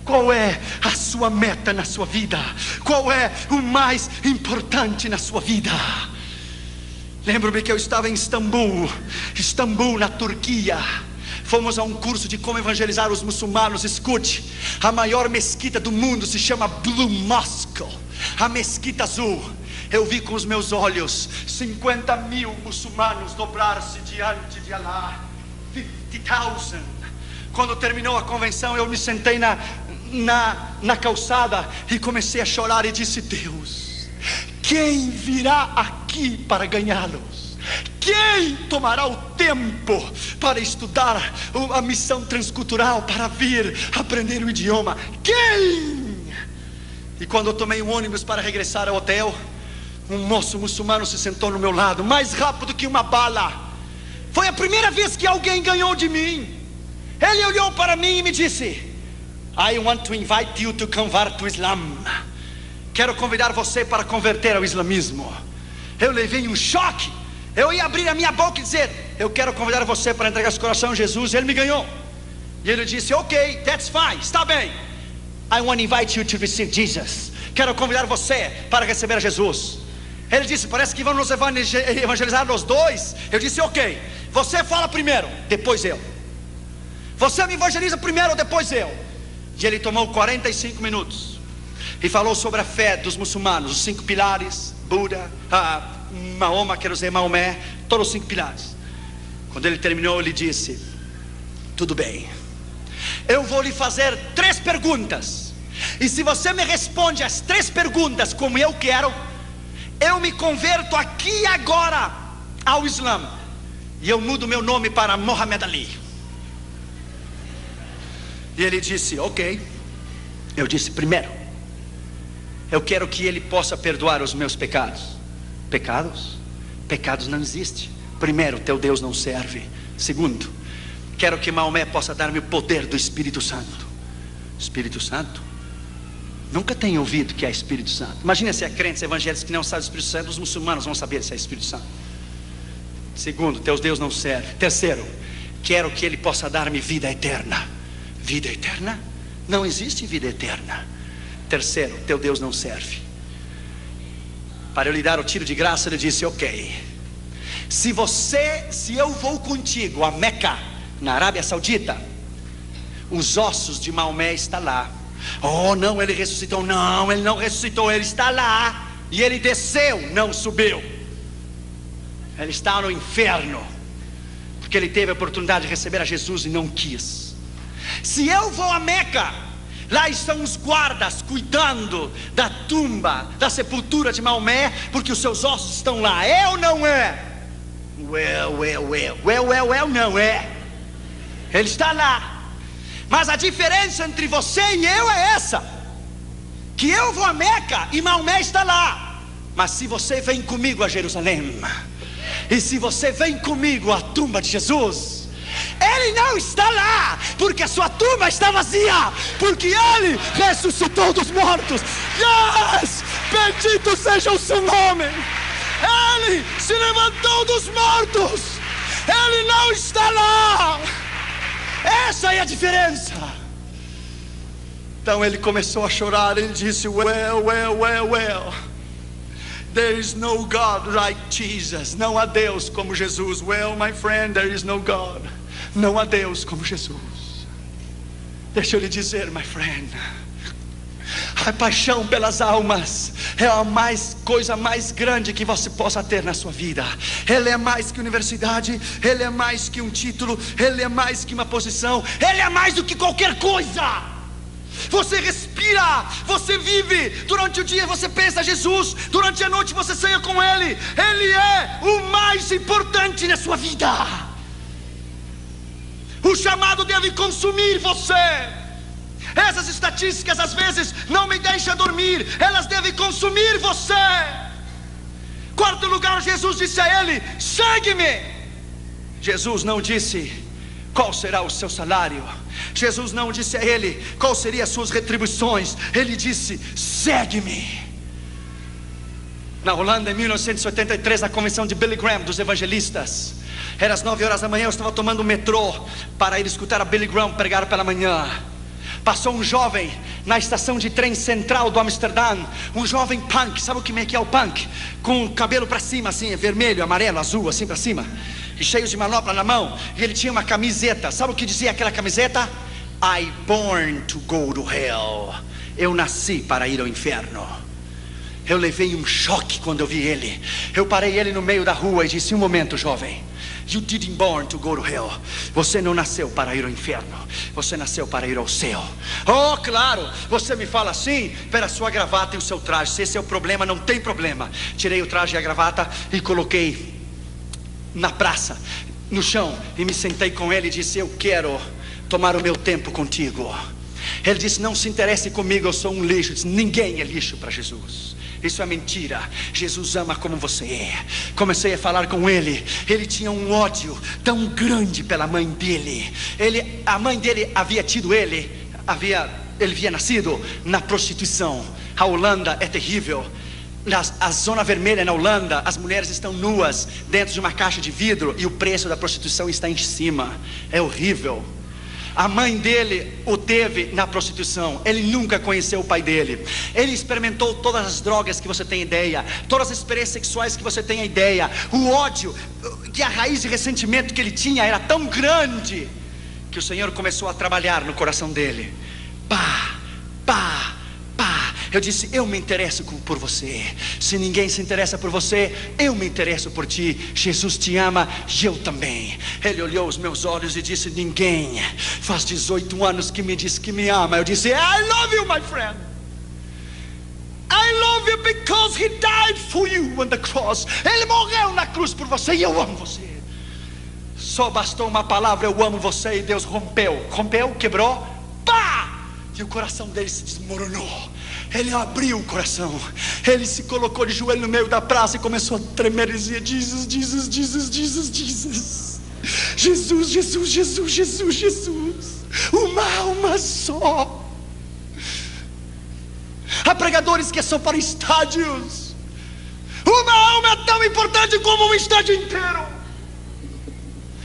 Qual é a sua meta na sua vida? Qual é o mais importante na sua vida? Lembro-me que eu estava em Istambul, na Turquia. Fomos a um curso de como evangelizar os muçulmanos. Escute, a maior mesquita do mundo se chama Blue Mosque, a mesquita azul. Eu vi com os meus olhos 50 mil muçulmanos dobrar-se diante de Allah. 50,000. Quando terminou a convenção, eu me sentei na calçada e comecei a chorar e disse: Deus, quem virá aqui para ganhá-los? Quem tomará o tempo para estudar a missão transcultural, para vir aprender o idioma? Quem? E quando eu tomei um ônibus para regressar ao hotel, um moço muçulmano se sentou no meu lado, mais rápido que uma bala. Foi a primeira vez que alguém ganhou de mim. Ele olhou para mim e me disse: I want to invite you to convert to Islam. Quero convidar você para converter ao islamismo. Eu levei um choque. Eu ia abrir a minha boca e dizer: eu quero convidar você para entregar seu coração a Jesus. Ele me ganhou. E ele disse: ok, that's fine, está bem. I want to invite you to receive Jesus. Quero convidar você para receber a Jesus. Ele disse: parece que vão nos evangelizar os dois. Eu disse: ok, você fala primeiro, depois eu. Você me evangeliza primeiro, depois eu. E ele tomou 45 minutos e falou sobre a fé dos muçulmanos, os 5 pilares, Buda, Mahoma, quero dizer Maomé, todos os 5 pilares. Quando ele terminou, ele disse: tudo bem, eu vou lhe fazer 3 perguntas, e se você me responde as 3 perguntas como eu quero, eu me converto aqui e agora ao Islã, e eu mudo meu nome para Muhammad Ali. E ele disse: ok. Eu disse: primeiro, eu quero que ele possa perdoar os meus pecados. Pecados? Pecados não existem. Primeiro, teu Deus não serve. Segundo, quero que Maomé possa dar-me o poder do Espírito Santo. Espírito Santo? Nunca tenho ouvido que é Espírito Santo. Imagina se é crentes evangélicos que não sabem do Espírito Santo. Os muçulmanos vão saber se é Espírito Santo. Segundo, teu Deus não serve. Terceiro, quero que ele possa dar-me vida eterna. Vida eterna? Não existe vida eterna. Terceiro, teu Deus não serve. Para eu lhe dar o tiro de graça, ele disse: ok, se eu vou contigo a Meca, na Arábia Saudita, os ossos de Maomé estão lá. Oh não, ele ressuscitou. Não, ele não ressuscitou, ele está lá. E ele desceu, não subiu. Ele está no inferno, porque ele teve a oportunidade de receber a Jesus e não quis. Se eu vou a Meca, lá estão os guardas cuidando da tumba, da sepultura de Maomé, porque os seus ossos estão lá. É ou não é? Não é. Ele está lá. Mas a diferença entre você e eu é essa: que eu vou a Meca e Maomé está lá. Mas se você vem comigo a Jerusalém, e se você vem comigo à tumba de Jesus, ele não está lá, porque a sua tumba está vazia, porque ele ressuscitou dos mortos. Yes! Bendito seja o seu nome. Ele se levantou dos mortos. Ele não está lá. Essa é a diferença. Então ele começou a chorar. Ele disse: well, there is no God like Jesus. Não há Deus como Jesus. Well, my friend, there is no God. Não há Deus como Jesus. Deixa eu lhe dizer, my friend, A paixão pelas almas é a coisa mais grande que você possa ter na sua vida. Ele é mais que universidade, ele é mais que um título, ele é mais que uma posição, ele é mais do que qualquer coisa. Você respira, você vive. Durante o dia você pensa em Jesus, durante a noite você sonha com Ele. Ele é o mais importante na sua vida. O chamado deve consumir você. Essas estatísticas às vezes não me deixam dormir, elas devem consumir você. Quarto lugar, Jesus disse a ele: segue-me. Jesus não disse qual será o seu salário. Jesus não disse a ele qual seriam as suas retribuições. Ele disse: segue-me. Na Holanda, em 1983, na convenção de Billy Graham, dos evangelistas, era às 9 horas da manhã, eu estava tomando o metrô para ir escutar a Billy Graham pregar pela manhã. Passou um jovem na estação de trem central do Amsterdã, um jovem punk. Sabe o que é o punk? Com o cabelo para cima assim, vermelho, amarelo, azul, assim para cima, e cheio de manopla na mão. E ele tinha uma camiseta. Sabe o que dizia aquela camiseta? I born to go to hell. Eu nasci para ir ao inferno. Eu levei um choque quando eu vi ele. Eu parei ele no meio da rua e disse: um momento, jovem, you didn't born to go to hell. Você não nasceu para ir ao inferno, você nasceu para ir ao céu. Oh, claro, você me fala assim pela sua gravata e o seu traje. Se esse é o problema, não tem problema. Tirei o traje e a gravata e coloquei na praça, no chão, e me sentei com ele e disse: eu quero tomar o meu tempo contigo. Ele disse: não se interesse comigo, eu sou um lixo. Eu disse: ninguém é lixo para Jesus. Isso é mentira. Jesus ama como você é. Comecei a falar com ele. Ele tinha um ódio tão grande pela mãe dele. A mãe dele havia tido ele havia nascido na prostituição. A Holanda é terrível. A zona vermelha na Holanda, as mulheres estão nuas dentro de uma caixa de vidro e o preço da prostituição está em cima. É horrível. A mãe dele o teve na prostituição. Ele nunca conheceu o pai dele. Ele experimentou todas as drogas que você tem ideia, todas as experiências sexuais que você tem ideia. O ódio, que a raiz de ressentimento que ele tinha era tão grande, que o Senhor começou a trabalhar no coração dele. Pá, pá, pá. Eu disse: eu me interesso por você. Se ninguém se interessa por você, eu me interesso por ti. Jesus te ama e eu também. Ele olhou os meus olhos e disse: ninguém faz 18 anos que me diz que me ama. Eu disse: I love you, my friend. I love you because he died for you on the cross. Ele morreu na cruz por você e eu amo você. Só bastou uma palavra: eu amo você, e Deus rompeu, quebrou, pá! E o coração dele se desmoronou. Ele abriu o coração. Ele se colocou de joelho no meio da praça e começou a tremer e dizia: Jesus, Jesus, Jesus, Jesus, Jesus. Jesus, Jesus, Jesus, Jesus, Jesus. Uma alma só. Há pregadores que são para estádios. Uma alma é tão importante como um estádio inteiro.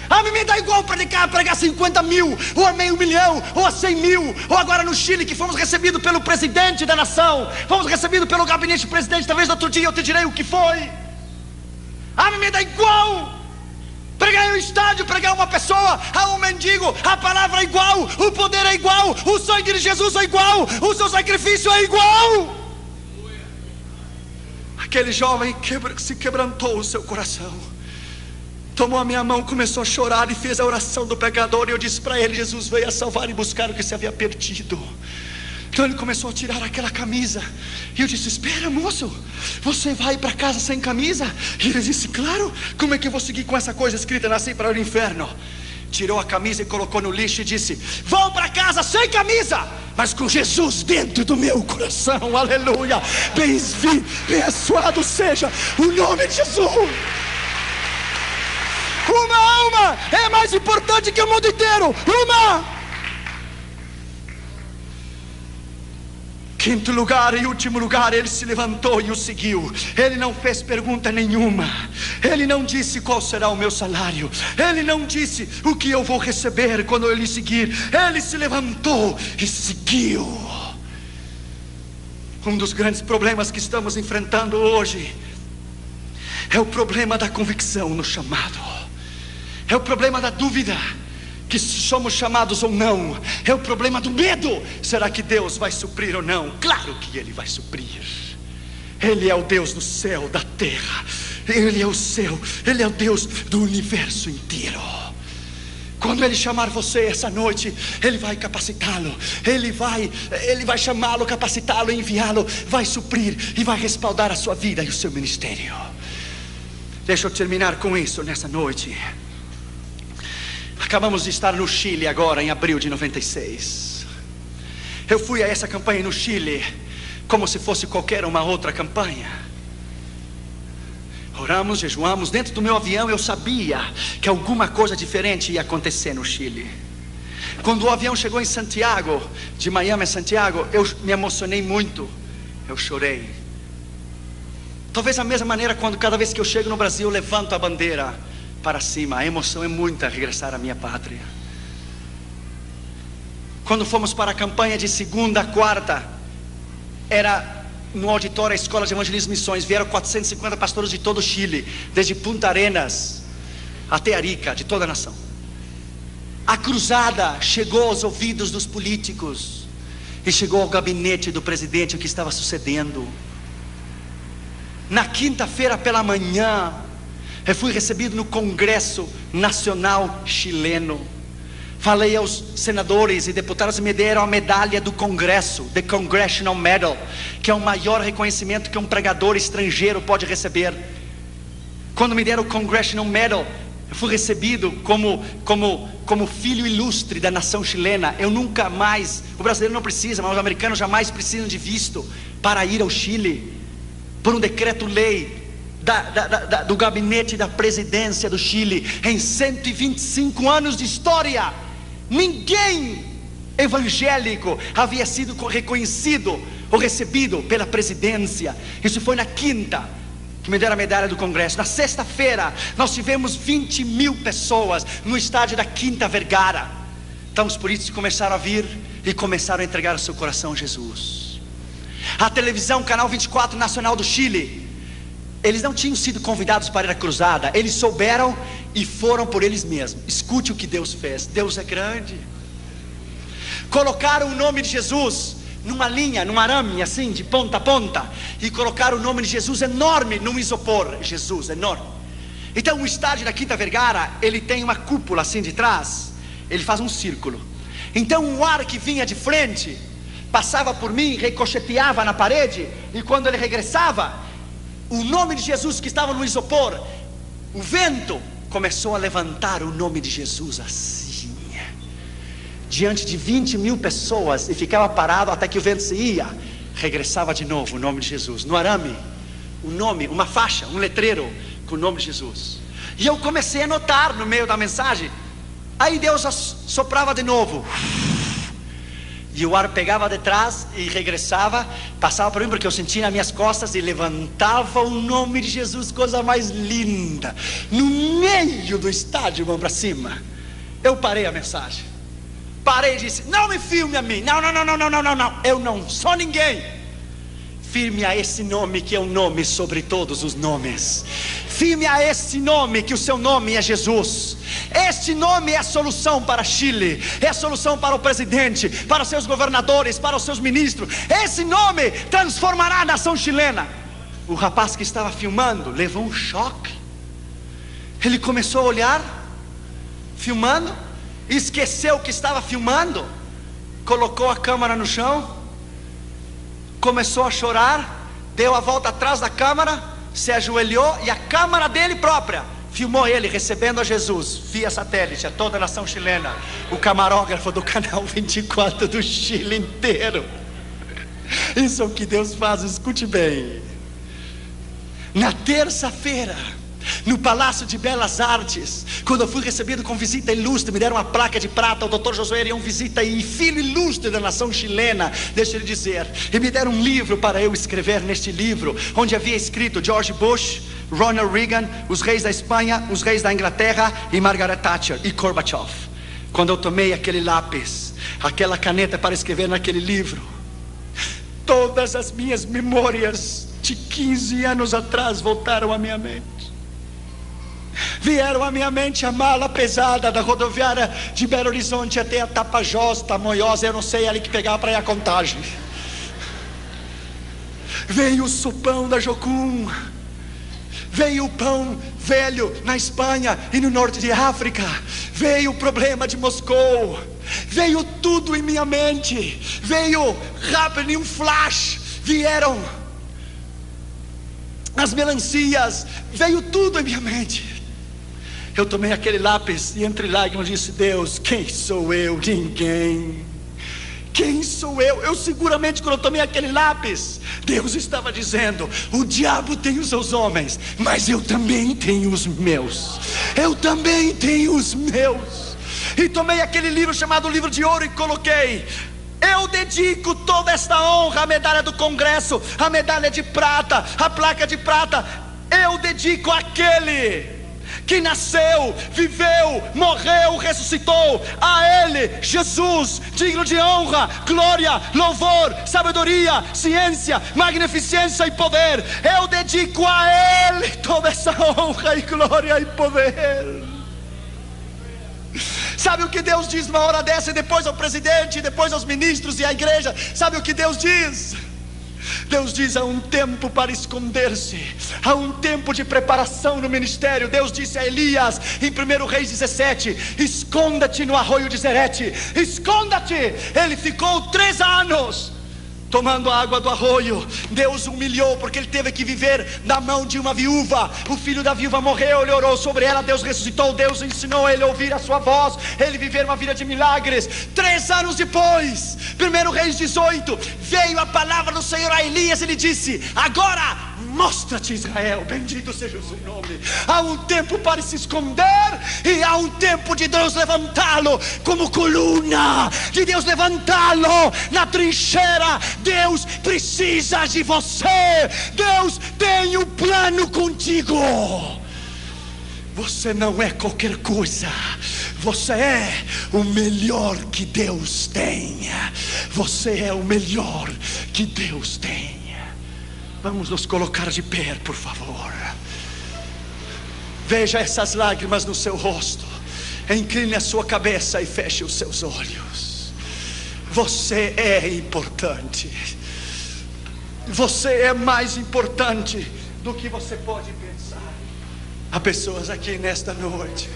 A mim me dá igual pregar 50 mil, ou a meio milhão, ou a 100 mil. Ou agora no Chile, que fomos recebidos pelo presidente da nação, fomos recebidos pelo gabinete do presidente. Talvez outro dia eu te direi o que foi. A mim me dá igual pregar em um estádio, pregar uma pessoa, a um mendigo. A palavra é igual, o poder é igual, o sangue de Jesus é igual, o seu sacrifício é igual. Aquele jovem se quebrantou o seu coração, tomou a minha mão, começou a chorar e fez a oração do pecador. E eu disse para ele: Jesus veio a salvar e buscar o que se havia perdido. Então ele começou a tirar aquela camisa. E eu disse: espera, moço, você vai para casa sem camisa? E ele disse: claro, como é que eu vou seguir com essa coisa escrita: nasci para o inferno? Tirou a camisa e colocou no lixo e disse: vou para casa sem camisa, mas com Jesus dentro do meu coração. Aleluia. Abençoado seja o nome de Jesus. Uma alma é mais importante que o mundo inteiro. Quinto lugar e último lugar, ele se levantou e o seguiu. Ele não fez pergunta nenhuma. Ele não disse qual será o meu salário. Ele não disse o que eu vou receber quando eu lhe seguir. Ele se levantou e seguiu. Um dos grandes problemas que estamos enfrentando hoje é o problema da convicção no chamado. É o problema da dúvida. que se somos chamados ou não, é o problema do medo. Será que Deus vai suprir ou não? Claro que Ele vai suprir. Ele é o Deus do céu, da terra. Ele é o céu, Ele é o Deus do universo inteiro. Quando Ele chamar você essa noite, Ele vai capacitá-lo, Ele vai chamá-lo, capacitá-lo, enviá-lo, vai suprir e vai respaldar a sua vida e o seu ministério. Deixa eu terminar com isso nessa noite. Acabamos de estar no Chile agora, em abril de 96. Eu fui a essa campanha no Chile como se fosse qualquer uma outra campanha. Oramos, jejuamos. Dentro do meu avião eu sabia que alguma coisa diferente ia acontecer no Chile. Quando o avião chegou em Santiago, de Miami a Santiago, eu me emocionei muito. Eu chorei. Talvez da mesma maneira quando cada vez que eu chego no Brasil eu levanto a bandeira para cima. A emoção é muita regressar à minha pátria. Quando fomos para a campanha de segunda a quarta, era no auditório da Escola de Evangelismo e Missões. Vieram 450 pastores de todo o Chile, desde Punta Arenas até Arica, de toda a nação. A cruzada chegou aos ouvidos dos políticos e chegou ao gabinete do presidente o que estava sucedendo. Na quinta-feira pela manhã, eu fui recebido no Congresso Nacional Chileno. Falei aos senadores e deputados e me deram a medalha do Congresso, The Congressional Medal, que é o maior reconhecimento que um pregador estrangeiro pode receber. Quando me deram o Congressional Medal, eu fui recebido como filho ilustre da nação chilena. Eu nunca mais, o brasileiro não precisa, mas os americanos jamais precisam de visto para ir ao Chile, por um decreto-lei do gabinete da presidência do Chile. Em 125 anos de história, ninguém evangélico havia sido reconhecido ou recebido pela presidência. Isso foi na quinta que me deram a medalha do Congresso. Na sexta-feira nós tivemos 20 mil pessoas no estádio da Quinta Vergara. Então os políticos começaram a vir e começaram a entregar o seu coração a Jesus. A televisão, Canal 24 Nacional do Chile, eles não tinham sido convidados para ir à cruzada. Eles souberam e foram por eles mesmos. Escute o que Deus fez. Deus é grande. Colocaram o nome de Jesus numa linha, num arame assim, de ponta a ponta, e colocaram o nome de Jesus enorme num isopor. Jesus, enorme. Então o estádio da Quinta Vergara, ele tem uma cúpula assim de trás. Ele faz um círculo. Então o ar que vinha de frente passava por mim, ricocheteava na parede, e quando ele regressava, o nome de Jesus que estava no isopor, o vento começou a levantar o nome de Jesus assim, diante de 20 mil pessoas, e ficava parado até que o vento se ia. Regressava de novo o nome de Jesus, no arame, o nome, uma faixa, um letreiro com o nome de Jesus. E eu comecei a notar no meio da mensagem. Aí Deus soprava de novo, e o ar pegava de trás e regressava, passava por mim, porque eu sentia nas minhas costas, e levantava o nome de Jesus, coisa mais linda, no meio do estádio, mão para cima. Eu parei a mensagem, parei e disse: não me filme a mim, não, eu não sou ninguém. Firme a esse nome que é o nome sobre todos os nomes. Firme a esse nome que o seu nome é Jesus. Este nome é a solução para Chile, é a solução para o presidente, para os seus governadores, para os seus ministros. Esse nome transformará a nação chilena. O rapaz que estava filmando levou um choque. Ele começou a olhar, filmando, esqueceu que estava filmando, colocou a câmera no chão, começou a chorar, deu a volta atrás da câmera, se ajoelhou, e a câmera dele própria filmou ele recebendo a Jesus via satélite a toda a nação chilena. O camarógrafo do Canal 24 do Chile inteiro. Isso é o que Deus faz, escute bem. Na terça-feira, no Palácio de Belas Artes, quando eu fui recebido com visita ilustre, me deram uma placa de prata. O Dr. Josué Arião Visita, e filho ilustre da nação chilena, deixa ele dizer, e me deram um livro para eu escrever. Neste livro, onde havia escrito George Bush, Ronald Reagan, os reis da Espanha, os reis da Inglaterra, e Margaret Thatcher e Gorbachev. Quando eu tomei aquele lápis, aquela caneta para escrever naquele livro, todas as minhas memórias de 15 anos atrás voltaram à minha mente. Vieram à minha mente a mala pesada da rodoviária de Belo Horizonte até a Tapajós, Tamoiós, eu não sei, ali que pegava para ir a Contagem. Veio o sopão da Jocum, veio o pão velho na Espanha e no norte de África, veio o problema de Moscou, veio tudo em minha mente, veio rápido em um flash, vieram as melancias, veio tudo em minha mente. Eu tomei aquele lápis e entre lágrimas disse: Deus, quem sou eu? Ninguém. Quem sou eu? Eu seguramente, quando eu tomei aquele lápis, Deus estava dizendo: o diabo tem os seus homens, mas eu também tenho os meus. Eu também tenho os meus. E tomei aquele livro chamado Livro de Ouro e coloquei: eu dedico toda esta honra, a medalha do Congresso, a medalha de prata, a placa de prata, eu dedico àquele que nasceu, viveu, morreu, ressuscitou. A Ele, Jesus, digno de honra, glória, louvor, sabedoria, ciência, magnificência e poder. Eu dedico a Ele toda essa honra e glória e poder. Sabe o que Deus diz numa hora dessa? E depois ao presidente, e depois aos ministros e à igreja. Sabe o que Deus diz? Deus diz: há um tempo para esconder-se, há um tempo de preparação no ministério. Deus disse a Elias em 1 Reis 17: esconda-te no arroio de Zerete, esconda-te. Ele ficou 3 anos tomando a água do arroio. Deus humilhou porque ele teve que viver na mão de uma viúva. O filho da viúva morreu, ele orou sobre ela, Deus ressuscitou, Deus ensinou a ele a ouvir a sua voz, ele viver uma vida de milagres. 3 anos depois, 1 Reis 18, veio a palavra do Senhor a Elias. Ele disse: agora mostra-te, Israel, bendito seja o seu nome. Há um tempo para se esconder e há um tempo de Deus levantá-lo como coluna, de Deus levantá-lo na trincheira. Deus precisa de você. Deus tem um plano contigo. Você não é qualquer coisa, você é o melhor que Deus tem. Você é o melhor que Deus tem. Vamos nos colocar de pé, por favor. Veja essas lágrimas no seu rosto. Incline a sua cabeça e feche os seus olhos. Você é importante. Você é mais importante do que você pode pensar. Há pessoas aqui nesta noite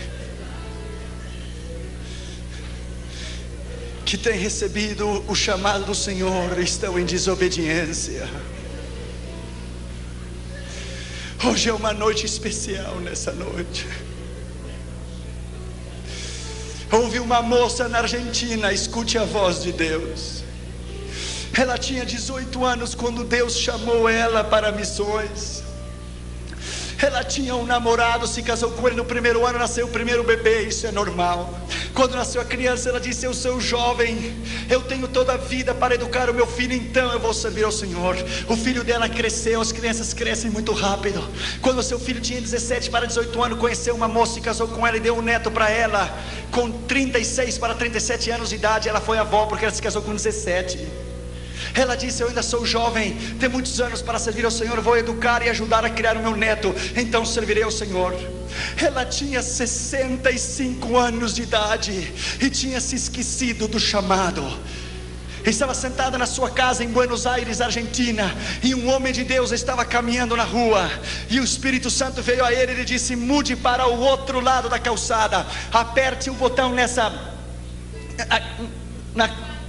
que têm recebido o chamado do Senhor e estão em desobediência. Hoje é uma noite especial. Nessa noite houve uma moça na Argentina, escute a voz de Deus. Ela tinha 18 anos quando Deus chamou ela para missões. Ela tinha um namorado, se casou com ele no 1º ano, nasceu o primeiro bebê, isso é normal. Quando nasceu a criança, ela disse: eu sou jovem, eu tenho toda a vida para educar o meu filho, então eu vou servir ao Senhor. O filho dela cresceu, as crianças crescem muito rápido. Quando o seu filho tinha 17 para 18 anos, conheceu uma moça, se casou com ela e deu um neto para ela. Com 36 para 37 anos de idade, ela foi avó, porque ela se casou com 17. Ela disse: eu ainda sou jovem, tenho muitos anos para servir ao Senhor, vou educar e ajudar a criar o meu neto, então servirei ao Senhor. Ela tinha 65 anos de idade e tinha se esquecido do chamado. Estava sentada na sua casa em Buenos Aires, Argentina, e um homem de Deus estava caminhando na rua, e o Espírito Santo veio a ele e disse: mude para o outro lado da calçada, aperte o botão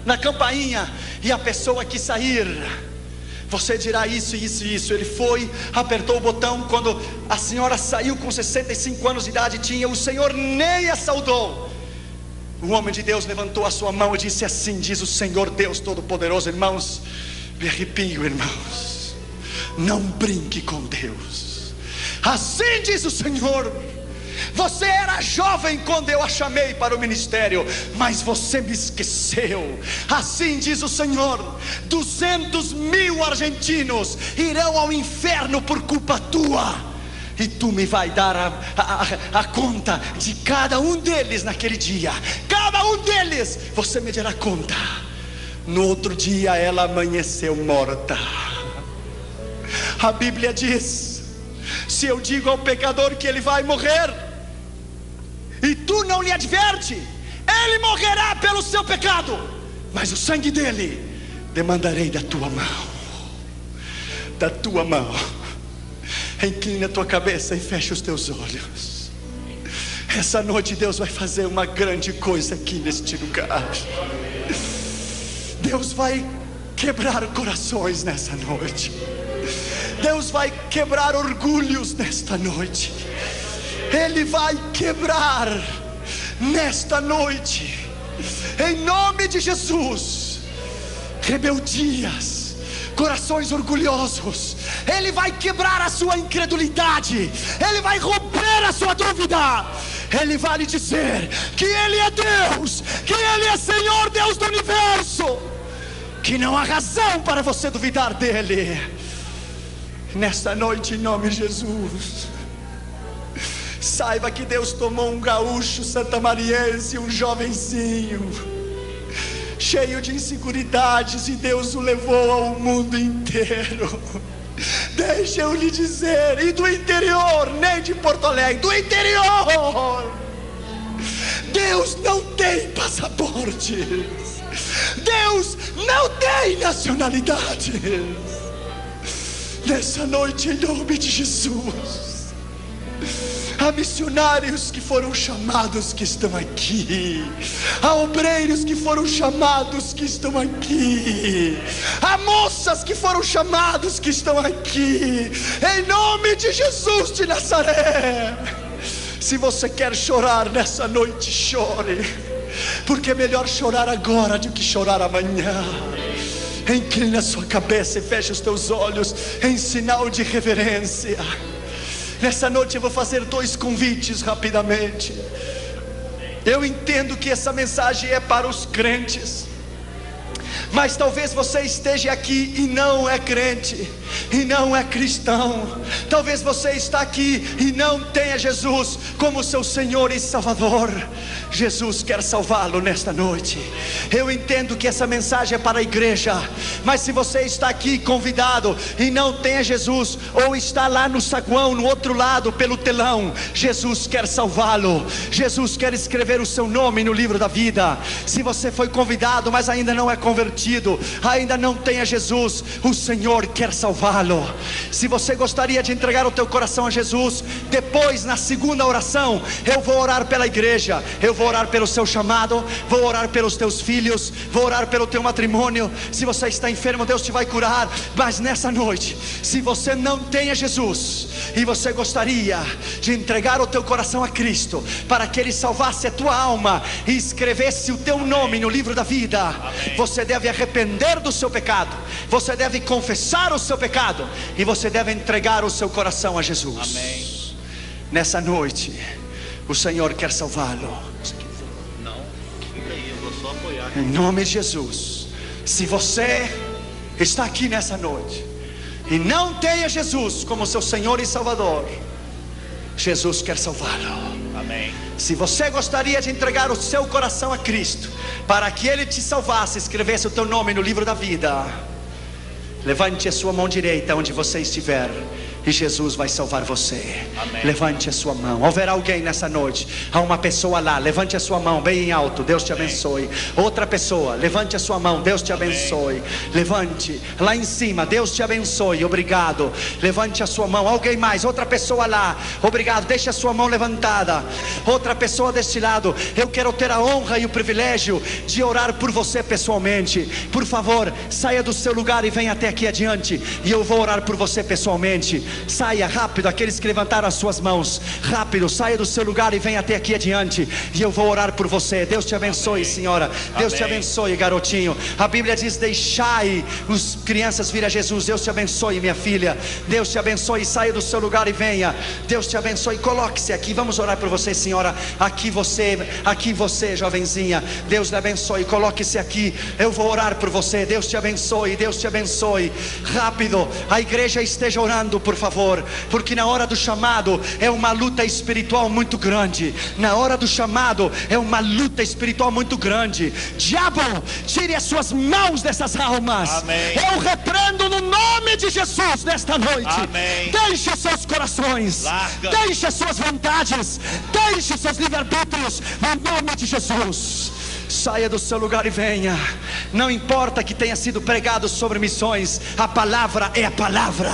na campainha, e a pessoa que sair, você dirá isso, isso e isso. Ele foi, apertou o botão. Quando a senhora saiu com 65 anos de idade, o Senhor nem a saudou. O homem de Deus levantou a sua mão e disse assim: diz o Senhor Deus Todo-Poderoso. Irmãos, me arrepio, irmãos, não brinque com Deus. Assim diz o Senhor: você era jovem quando eu a chamei para o ministério, mas você me esqueceu. Assim diz o Senhor: 200.000 argentinos irão ao inferno por culpa tua, e tu me vai dar a conta de cada um deles naquele dia. Cada um deles você me dará conta. No outro dia ela amanheceu morta. A Bíblia diz: se eu digo ao pecador que ele vai morrer, e tu não lhe adverte, ele morrerá pelo seu pecado, mas o sangue dele demandarei da tua mão. Da tua mão. Inclina a tua cabeça e fecha os teus olhos. Essa noite Deus vai fazer uma grande coisa aqui neste lugar. Deus vai quebrar corações nessa noite. Deus vai quebrar orgulhos nesta noite. Ele vai quebrar nesta noite, em nome de Jesus, rebeldias, corações orgulhosos. Ele vai quebrar a sua incredulidade. Ele vai romper a sua dúvida. Ele vai lhe dizer que Ele é Deus, que Ele é Senhor, Deus do universo, que não há razão para você duvidar dEle. Nesta noite, em nome de Jesus, saiba que Deus tomou um gaúcho santamariense, um jovenzinho, cheio de inseguridades, e Deus o levou ao mundo inteiro. Deixa eu lhe dizer, e do interior, nem de Porto Alegre, do interior, Deus não tem passaportes, Deus não tem nacionalidades. Nessa noite, em nome de Jesus, há missionários que foram chamados que estão aqui, há obreiros que foram chamados que estão aqui, há moças que foram chamados que estão aqui, em nome de Jesus de Nazaré. Se você quer chorar nessa noite, chore, porque é melhor chorar agora do que chorar amanhã. Inclina a sua cabeça e feche os teus olhos em sinal de reverência. Nessa noite eu vou fazer 2 convites rapidamente. Eu entendo que essa mensagem é para os crentes, mas talvez você esteja aqui e não é crente, e não é cristão. Talvez você está aqui e não tenha Jesus como seu Senhor e Salvador. Jesus quer salvá-lo nesta noite. Eu entendo que essa mensagem é para a igreja, mas se você está aqui convidado e não tem Jesus, ou está lá no saguão, no outro lado, pelo telão, Jesus quer salvá-lo. Jesus quer escrever o seu nome no livro da vida. Se você foi convidado, mas ainda não é convertido, ainda não tem Jesus, o Senhor quer salvá-lo. Se você gostaria de entregar o teu coração a Jesus, depois, na segunda oração, eu vou orar pela igreja, eu vou orar pelo seu chamado, vou orar pelos teus filhos, vou orar pelo teu matrimônio. Se você está enfermo, Deus te vai curar. Mas nessa noite, se você não tem a Jesus e você gostaria de entregar o teu coração a Cristo, para que Ele salvasse a tua alma e escrevesse o teu nome no livro da vida, amém, você deve arrepender do seu pecado, você deve confessar o seu pecado, e você deve entregar o seu coração a Jesus. Amém. Nessa noite, o Senhor quer salvá-lo. Em nome de Jesus. Se você está aqui nessa noite e não tem a Jesus como seu Senhor e Salvador, Jesus quer salvá-lo. Amém. Se você gostaria de entregar o seu coração a Cristo, para que Ele te salvasse, escrevesse o teu nome no livro da vida, levante a sua mão direita onde você estiver, e Jesus vai salvar você. Amém. Levante a sua mão. Houver alguém nessa noite, há uma pessoa lá, levante a sua mão bem alto, Deus te abençoe. Outra pessoa, levante a sua mão, Deus te abençoe. Levante, lá em cima, Deus te abençoe, obrigado. Levante a sua mão, alguém mais, outra pessoa lá, obrigado, deixe a sua mão levantada. Outra pessoa deste lado, eu quero ter a honra e o privilégio de orar por você pessoalmente. Por favor, saia do seu lugar e venha até aqui adiante, e eu vou orar por você pessoalmente. Saia rápido, aqueles que levantaram as suas mãos, rápido, saia do seu lugar e venha até aqui adiante, e eu vou orar por você. Deus te abençoe, amém, senhora. Deus, amém, te abençoe, garotinho. A Bíblia diz: deixai as crianças vir a Jesus. Deus te abençoe, minha filha. Deus te abençoe, saia do seu lugar e venha. Deus te abençoe, coloque-se aqui, vamos orar por você, senhora. Aqui você, jovenzinha, Deus lhe abençoe, coloque-se aqui, eu vou orar por você. Deus te abençoe, Deus te abençoe. Rápido, a igreja esteja orando, por favor, porque na hora do chamado é uma luta espiritual muito grande. Na hora do chamado é uma luta espiritual muito grande. Diabo, tire as suas mãos dessas almas. Amém. Eu repreendo no nome nome de Jesus nesta noite. Amém. Deixe seus corações, Larga. deixe suas vontades, deixe seus livre-arbítrios, no nome de Jesus. Saia do seu lugar e venha. Não importa que tenha sido pregado sobre missões, a palavra é a palavra.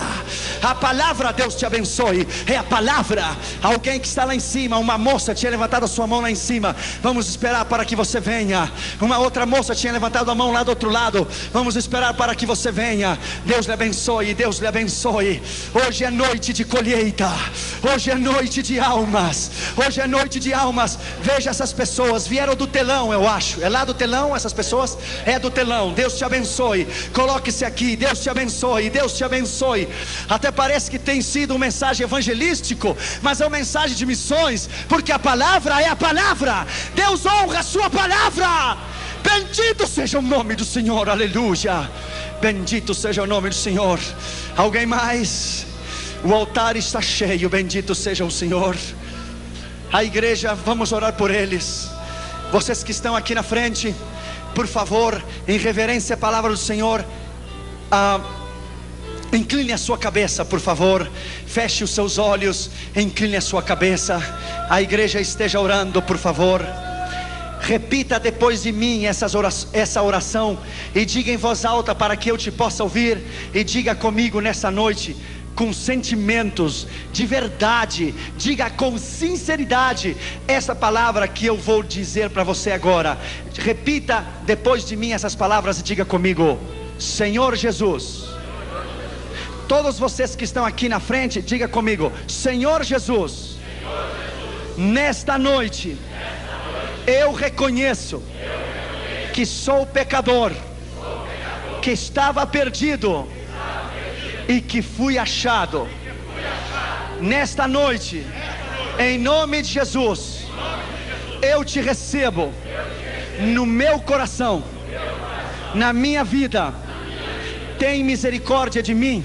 A palavra, Deus te abençoe, é a palavra. Alguém que está lá em cima, uma moça tinha levantado a sua mão lá em cima. Vamos esperar para que você venha. Uma outra moça tinha levantado a mão lá do outro lado. Vamos esperar para que você venha. Deus lhe abençoe, Deus lhe abençoe. Hoje é noite de colheita, hoje é noite de almas, hoje é noite de almas. Veja, essas pessoas vieram do telão, eu acho. É lá do telão essas pessoas? É do telão. Deus te abençoe. Coloque-se aqui. Deus te abençoe. Deus te abençoe. Até parece que tem sido uma mensagem evangelístico, mas é uma mensagem de missões, porque a palavra é a palavra. Deus honra a sua palavra. Bendito seja o nome do Senhor. Aleluia. Bendito seja o nome do Senhor. Alguém mais? O altar está cheio. Bendito seja o Senhor. A igreja, vamos orar por eles. Vocês que estão aqui na frente, por favor, em reverência à palavra do Senhor, incline a sua cabeça, por favor. Feche os seus olhos, incline a sua cabeça. A igreja esteja orando, por favor. Repita depois de mim essa oração e diga em voz alta para que eu te possa ouvir. E diga comigo nessa noite, com sentimentos de verdade, diga com sinceridade essa palavra que eu vou dizer para você agora. Repita depois de mim essas palavras e diga comigo: Senhor Jesus. Todos vocês que estão aqui na frente, diga comigo: Senhor Jesus, nesta noite eu reconheço que sou pecador, que estava perdido e que fui achado. Nesta noite, em nome de Jesus, eu te recebo no meu coração, na minha vida. Tem misericórdia de mim.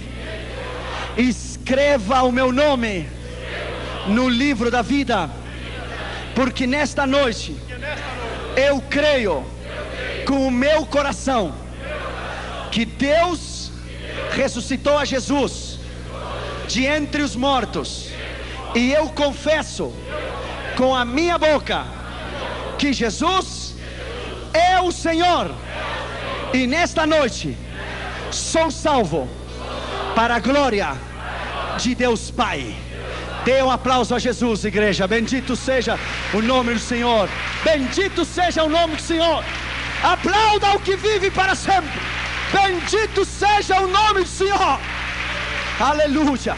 Escreva o meu nome no livro da vida, porque nesta noite eu creio com o meu coração que Deus ressuscitou a Jesus de entre os mortos, e eu confesso com a minha boca que Jesus é o Senhor, e nesta noite sou salvo para a glória de Deus Pai. Dê um aplauso a Jesus, igreja. Bendito seja o nome do Senhor. Bendito seja o nome do Senhor. Aplauda o que vive para sempre. Bendito seja o nome do Senhor. Aleluia.